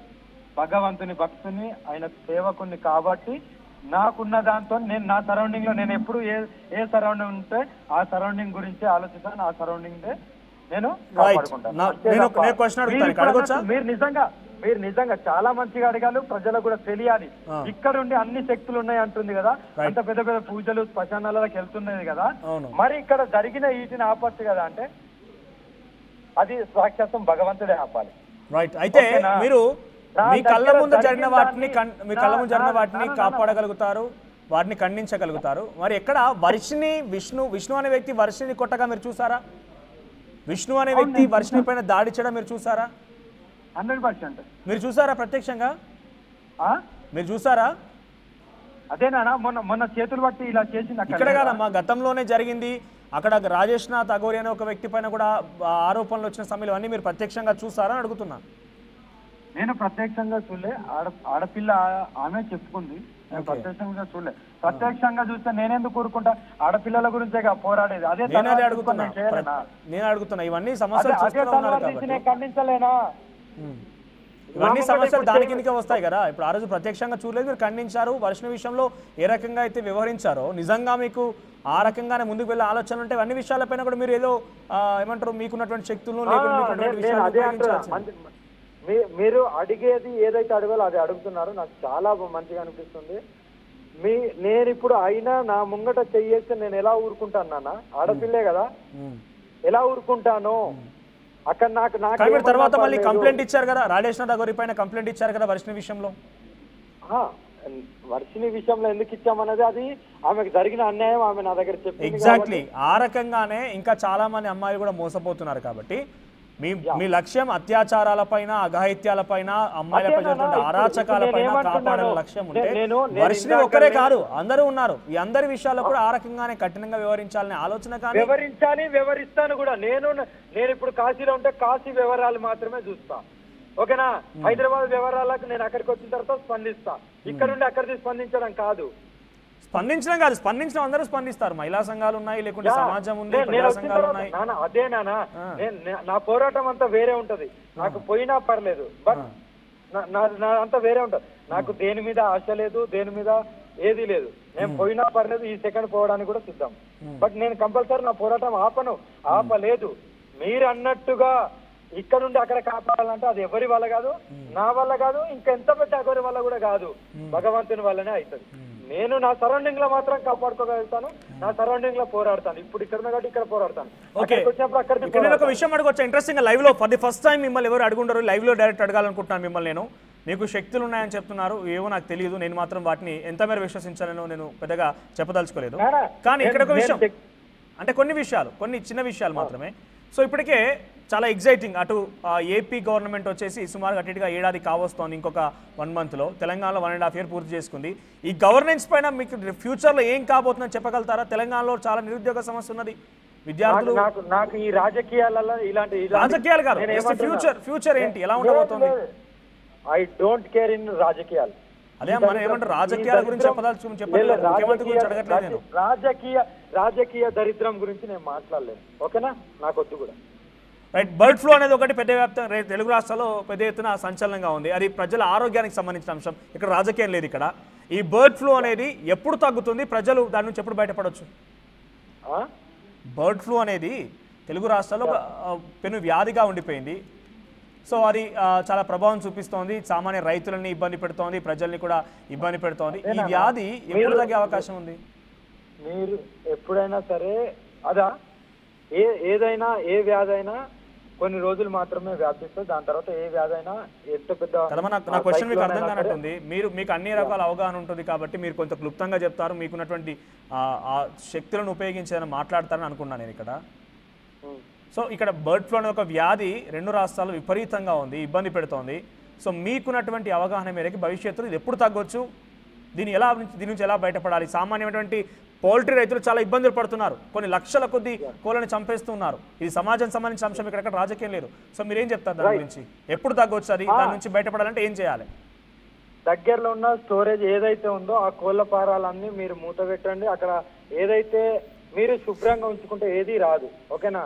భగవంతుని భక్తుని, ఆయన సేవకుని. కాబట్టి నాకున్న దాంతో నేను నా సరౌండింగ్ లో, నేను ఎప్పుడు ఏ సరౌండింగ్ ఉంటే ఆ సరౌండింగ్ గురించి ఆలోచిస్తాను, ఆ సరౌండింగ్ నేను కాపాడుకుంటాను. మీరు నిజంగా చాలా మంచిగా అడిగారు, ప్రజలకు కూడా తెలియాలి. ఇక్కడ ఉండి అన్ని శక్తులు ఉన్నాయి అంటుంది కదా, అంత పెద్ద పెద్ద పూజలు శ్మశానాలకు వెళ్తున్నది కదా, మరి ఇక్కడ జరిగిన వీటిని ఆపచ్చు కదా అంటే అది సాక్షాత్తం భగవంతుడే ఆపాలి. రైట్. అయితే మీరు మీ కళ్ళ ముందు జరిగిన వాటిని కాపాడగలుగుతారు, వాటిని ఖండించగలుగుతారు. మరి ఎక్కడ విష్ణు అనే వ్యక్తి వర్షిని కొట్టగా మీరు చూసారా? విష్ణు అనే వ్యక్తి వర్షిని పైన దాడి చేయడం మీరు చూసారా? 100% మీరు చూసారా? ప్రత్యక్షంగా మీరు చూసారా? అదేనా మొన్న చేతులు బట్టి ఇలా చేసింది ఇక్కడ కాదమ్మా, గతంలోనే జరిగింది. అక్కడ రాజేష్నాథ్ అఘోరి అనే ఒక వ్యక్తి పైన కూడా ఆరోపణలు వచ్చిన సమయంలో అన్ని మీరు ప్రత్యక్షంగా చూసారా అని అడుగుతున్నా. నేను ప్రత్యక్షంగా చూడలే, ఆడపిల్ల ఆమె చెప్పుకుంది, నేను ప్రత్యక్షంగా చూడలే. ప్రత్యక్షంగా చూస్తే నేనెందుకు కూరుకుంటా? ఆడపిల్లల గురించే పోరాడేది. అదే నేను అడుగుతున్నా, ఇవన్నీ సమస్యలు ఖండించలేనా? ఇవన్నీ సమస్యలు దాని కిందకే వస్తాయి కదా. ఇప్పుడు ఆ రోజు ప్రత్యక్షంగా చూడలేదు, మీరు ఖండించారు. వర్షం విషయంలో ఏ రకంగా అయితే వ్యవహరించారో, నిజంగా మీకు ఆ రకంగానే ముందుకు వెళ్ళే ఆలోచనలు ఉంటే అన్ని విషయాలపైన కూడా మీరు ఏదో ఏమంటారు, మీకున్నటువంటి శక్తులను మీరు అడిగేది ఏదైతే అడగాలో అది అడుగుతున్నారు. నాకు చాలా మంచిగా అనిపిస్తుంది. నేను ఇప్పుడు అయినా నా ముంగట చెయ్యేస్తే నేను ఎలా ఊరుకుంటాను నాన్న? ఆడపిల్లే కదా, ఎలా ఊరుకుంటాను? అక్కడ నాకు తర్వాత మళ్ళీ కంప్లైంట్ ఇచ్చారు కదా, రాజేష్నాథ్ అఘోరి పైన కంప్లైంట్ ఇచ్చారు కదా వర్షిని విషయంలో. వర్షిని విషయంలో ఎందుకు ఇచ్చామన్నది అది ఆమెకు జరిగిన అన్యాయం, ఆమె నా దగ్గర చెప్పింది. ఎగ్జాక్ట్లీ ఆ రకంగానే ఇంకా చాలా మంది అమ్మాయిలు కూడా మోసపోతున్నారు. కాబట్టి మీ లక్ష్యం అత్యాచారాలపైన, అఘాయిత్యాలపైన, అమ్మాయిలపై జరుగుతున్న అరాచకాలపైన కాపాడే లక్ష్యం ఉంటే వర్షిని ఒక్కరే కాదు, అందరూ ఉన్నారు. ఈ అందరి విషయాల్లో కూడా ఆ రకంగానే కఠినంగా వ్యవహరించాలనే ఆలోచన. కానీ వ్యవహరిస్తాను కూడా. నేను ఇప్పుడు కాశీలో ఉంటే కాశీ వ్యవహారాలు మాత్రమే చూస్తా. ఓకేనా, హైదరాబాద్ వ్యవహారాలకు నేను అక్కడికి వచ్చిన తర్వాత స్పందిస్తా. ఇక్కడ నుండి అక్కడికి స్పందించడం కాదు. స్పందించడం అందరూ స్పందిస్తారు. మహిళా సంఘాలు ఉన్నాయి, లేకుంటే సమాజం ఉంది, ప్రజా సంఘాలు ఉన్నాయి. అదే నా పోరాటం అంతా వేరే ఉంటది. నాకు పోయినా పర్లేదు, బట్ నా అంతా వేరే ఉంటది. నాకు దేని మీద ఆశ లేదు, దేని మీద ఏది లేదు. నేను పోయినా పర్లేదు, ఈ సెకండ్ పోవడానికి కూడా సిద్ధం. బట్ నేను కంపల్సరీ నా పోరాటం ఆపలేదు. మీరు అన్నట్టుగా ఇక్కడ నుండి అక్కడ కాపాడాలంటే అది ఎవరి వల్ల కాదు, నా వల్ల కాదు, ఇంకెంత పెద్ద ఎవరి వల్ల కూడా కాదు, భగవంతుని వల్లనే అవుతుంది. నేను నా సరౌండింగ్ లో మాత్రం కాపాడుకోగలుగుతాను, నా సరౌండింగ్ లో పోరాడతాను. ఇప్పుడు ఇక్కడ కాబట్టి ఇక్కడ పోరాడతాను. నేను ఒక విషయం అడగొచ్చా? ఇంట్రెస్టింగ్, లైవ్ లో ఫర్ ది ఫస్ట్ టైం మిమ్మల్ని ఎవరు అడుగుండరు, లైవ్ లో డైరెక్ట్ అడగాలనుకుంటున్నాను మిమ్మల్ని. నేను మీకు శక్తులు ఉన్నాయని చెప్తున్నారు, ఏవో నాకు తెలియదు. నేను మాత్రం వాటిని ఎంత మేర విశ్వసించాలనో నేను పెద్దగా చెప్పదలుచుకోలేదు. కానీ ఇక్కడ ఒక విషయం, అంటే కొన్ని చిన్న విషయాలు మాత్రమే. సో ఇప్పటికే చాలా ఎగ్జైటింగ్. అటు ఏపీ గవర్నమెంట్ వచ్చేసి సుమారుగా అటుగా ఏడాది కావస్తోంది. ఇంకొక 1 మంత్లో తెలంగాణలో 1.5 years పూర్తి చేసుకుంది. ఈ గవర్నెన్స్ పైన మీకు ఫ్యూచర్లో ఏం కాబోతుందని చెప్పగలుగుతారా? తెలంగాణలో చాలా నిరుద్యోగ సమస్య ఉన్నది. విద్యార్థులు నాకు ఈ రాజకీయాలలో రాజకీయాలు కాదు, ఫ్యూచర్ ఏంటి, ఎలా ఉండబోతుంది? ఐ డోంట్ కేర్ ఇన్ రాజకీయాలు. అదే మనం ఏమంటారు రాజకీయాల గురించి చెప్పలేదు ముఖ్యమంత్రి గురించి అడగట్లేదు నేను. రాజకీయ దరిద్రం గురించి నేను మాట్లాడలేను, ఓకేనా? నాకు వద్దు కూడా. రైట్, బర్డ్ ఫ్లూ అనేది ఒకటి పెద్ద వ్యాప్తంగా తెలుగు రాష్ట్రాల్లో పెద్ద ఎత్తున సంచలనంగా ఉంది. అది ప్రజల ఆరోగ్యానికి సంబంధించిన అంశం, ఇక్కడ రాజకీయం లేదు. ఇక్కడ ఈ బర్డ్ ఫ్లూ అనేది ఎప్పుడు తగ్గుతుంది, ప్రజలు దాని నుంచి ఎప్పుడు బయటపడవచ్చు? బర్డ్ ఫ్లూ అనేది తెలుగు రాష్ట్రాల్లో పెను వ్యాధిగా ఉండిపోయింది. సో అది చాలా ప్రభావం చూపిస్తోంది, సామాన్య రైతులని ఇబ్బంది పెడుతోంది, ప్రజల్ని కూడా ఇబ్బంది పెడుతోంది. ఈ వ్యాధి ఎప్పుడు తగ్గే అవకాశం ఉంది? మీరు ఎప్పుడైనా సరే ఏదైనా ఏ వ్యాధి అయినా కొన్ని రోజులు మాత్రమే వ్యాపిస్తుంది, దాని తర్వాత ఏ వ్యాధి అయినా ఎంత పెద్ద. నా క్వశ్చన్ మీకు అర్థం కానట్టుంది. మీకు అన్ని రకాల అవగాహన ఉంటుంది కాబట్టి మీరు కొంత క్లుప్తంగా చెప్తారు, మీకున్నటువంటి ఆ శక్తులను ఉపయోగించి మాట్లాడతారని అనుకున్నాను నేను ఇక్కడ. సో ఇక్కడ బర్డ్ ఫ్లూ అనే ఒక వ్యాధి రెండు రాష్ట్రాల్లో విపరీతంగా ఉంది, ఇబ్బంది పెడుతోంది. సో మీకున్నటువంటి అవగాహన మేరకు భవిష్యత్తులో ఇది ఎప్పుడు తగ్గొచ్చు, దీని నుంచి ఎలా బయటపడాలి? సామాన్యమైనటువంటి పౌల్ట్రీ రైతులు చాలా ఇబ్బందులు పడుతున్నారు, కొన్ని లక్షల కొద్ది కోళ్ళని చంపేస్తున్నారు. ఇది సమాజం సంబంధించిన అంశం, ఇక్కడ రాజకీయం లేదు. సో మీరేం చెప్తారు దాని గురించి? ఎప్పుడు తగ్గొచ్చు, అది దాని నుంచి బయటపడాలంటే ఏం చేయాలి? దగ్గరలో ఉన్న స్టోరేజ్ ఏదైతే ఉందో ఆ కోళ్ళ ఫారాలన్నీ మీరు మూత పెట్టండి. అక్కడ ఏదైతే మీరు శుభ్రంగా ఉంచుకుంటే ఏది రాదు, ఓకేనా?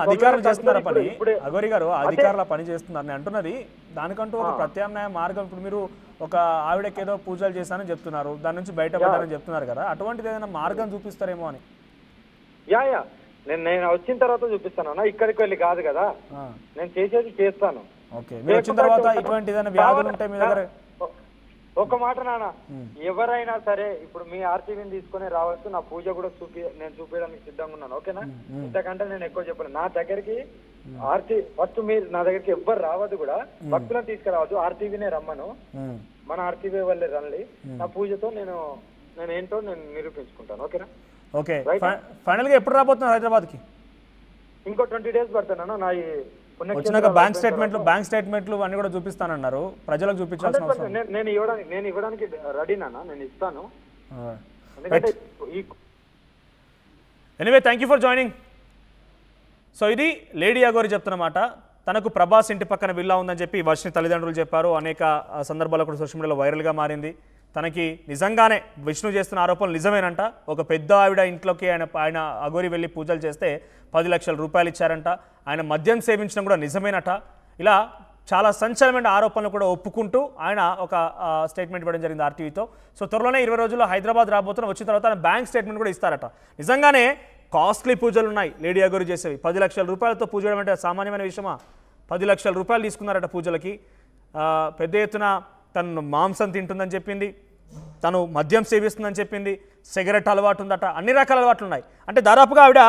అధికారులు చేస్తున్నారు పని, అగోరి గారు అధికారుల పని చేస్తున్నారు నేను అంటున్నది. దానికంటూ ఒక ప్రత్యామ్నాయ మార్గం, ఇప్పుడు మీరు ఒక ఆవిడకి ఏదో పూజలు చేశానని చెప్తున్నారు, దాని నుంచి బయటపడ్డారని చెప్తున్నారు కదా, అటువంటిది ఏదైనా మార్గం చూపిస్తారేమో అని. నేను వచ్చిన తర్వాత చూపిస్తాను, ఇక్కడికి వెళ్ళి కాదు కదా, నేను చేసేది చేస్తాను. ఓకే, మీరు వచ్చిన తర్వాత ఇటువంటి ఏదైనా వ్యాధులు ఉంటాయి మీ దగ్గర? ఒక మాట నాన్న, ఎవరైనా సరే ఇప్పుడు మీ ఆర్టీవీని తీసుకుని రావచ్చు, నా పూజ కూడా నేను చూపించడానికి సిద్ధంగా ఉన్నాను, ఓకేనా? ఇంతకంటే నేను ఎక్కువ చెప్పను. నా దగ్గరికి ఫస్ట్ మీరు నా దగ్గరికి ఎవ్వరు రావద్దు కూడా, భక్తులను తీసుకురావద్దు, ఆర్టీవీనే రమ్మను, మన ఆర్టీవీ వాళ్ళే రండి. నా పూజతో నేను ఏంటో నేను నిరూపించుకుంటాను, ఓకేనా? ఓకే, ఫైనల్ గా ఎప్పుడు రాబోతున్నారు హైదరాబాద్ కి? ఇంకో 20 days పడతాను. నా వచ్చినాక బ్యాంక్ స్టేట్మెంట్లు అన్ని కూడా చూపిస్తానన్నారు, ప్రజలకు చూపించాల్సిన అవసరం. నేను ఇవ్వడానికి రెడీనా, నేను ఇస్తాను. Anyway, thank you for joining. So ఇది లేడీ అగోరి చెప్తున్నమాట. తనకు ప్రభాస్ ఇంటి పక్కన విల్లా ఉందని చెప్పి వర్షిని తల్లిదండ్రులు చెప్పారు. అనేక సందర్భాల్లో కూడా సోషల్ మీడియాలో వైరల్గా మారింది. తనకి నిజంగానే విష్ణు చేస్తున్న ఆరోపణలు నిజమేనంట. ఒక పెద్ద ఆవిడ ఇంట్లోకి ఆయన అగోరి వెళ్ళి పూజలు చేస్తే 10 లక్షల రూపాయలు ఇచ్చారంట. ఆయన మద్యం సేవించడం కూడా నిజమేనట. ఇలా చాలా సంచలనమైన ఆరోపణలు కూడా ఒప్పుకుంటూ ఆయన ఒక స్టేట్మెంట్ ఇవ్వడం జరిగింది ఆర్టీవీతో. సో త్వరలోనే 20 రోజుల్లో హైదరాబాద్ రాబోతున్న, వచ్చిన తర్వాత ఆయన బ్యాంక్ స్టేట్మెంట్ కూడా ఇస్తారట. నిజంగానే కాస్ట్లీ పూజలు ఉన్నాయి లేడీ అగోరి చేసేవి. 10 లక్షల రూపాయలతో పూజ చేయడం అంటే సామాన్యమైన విషయమా? 10 లక్షల రూపాయలు తీసుకున్నారట పూజలకి. పెద్ద ఎత్తున తను మాంసం తింటుందని చెప్పింది, తను మద్యం సేవిస్తుందని చెప్పింది, సిగరెట్ అలవాటు ఉందట, అన్ని రకాల అలవాట్లు ఉన్నాయి. అంటే దాదాపుగా ఆవిడ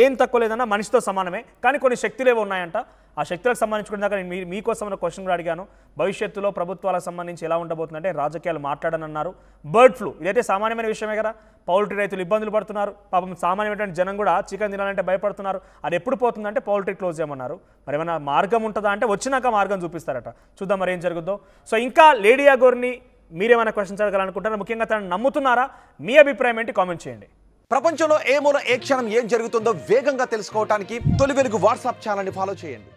ఏం తక్కువ లేదన్నా మనిషితో సమానమే, కానీ కొన్ని శక్తులు ఏవో ఉన్నాయంట. ఆ శక్తులకు సంబంధించుకున్న దాకా నేను మీకోసం క్వశ్చన్ కూడా అడిగాను. భవిష్యత్తులో ప్రభుత్వాలకు సంబంధించి ఎలా ఉండబోతుందంటే రాజకీయాలు మాట్లాడనన్నారు. బర్డ్ ఫ్లూ ఇదైతే సామాన్యమైన విషయమే కదా, పౌల్ట్రీ రైతులు ఇబ్బందులు పడుతున్నారు, పాపం సామాన్యమైనటువంటి జనం కూడా చికెన్ తినాలంటే భయపడుతున్నారు. అది ఎప్పుడు పోతుందంటే పౌల్ట్రీ క్లోజ్ చేయమన్నారు. మరి ఏమైనా మార్గం ఉంటుందా అంటే వచ్చినాక మార్గం చూపిస్తారట. చూద్దాం మరి ఏం జరుగుతుందో. సో ఇంకా లేడీ అగోరిని మీరేమైనా క్వశ్చన్స్ అడగాలనుకుంటారా? ముఖ్యంగా తనను నమ్ముతున్నారా? మీ అభిప్రాయం ఏంటి? కామెంట్ చేయండి. ప్రపంచంలో ఏ మూల ఏ క్షణం ఏం జరుగుతుందో వేగంగా తెలుసుకోవడానికి తొలి వెలుగు వాట్సాప్ ఛానల్ని ఫాలో చేయండి.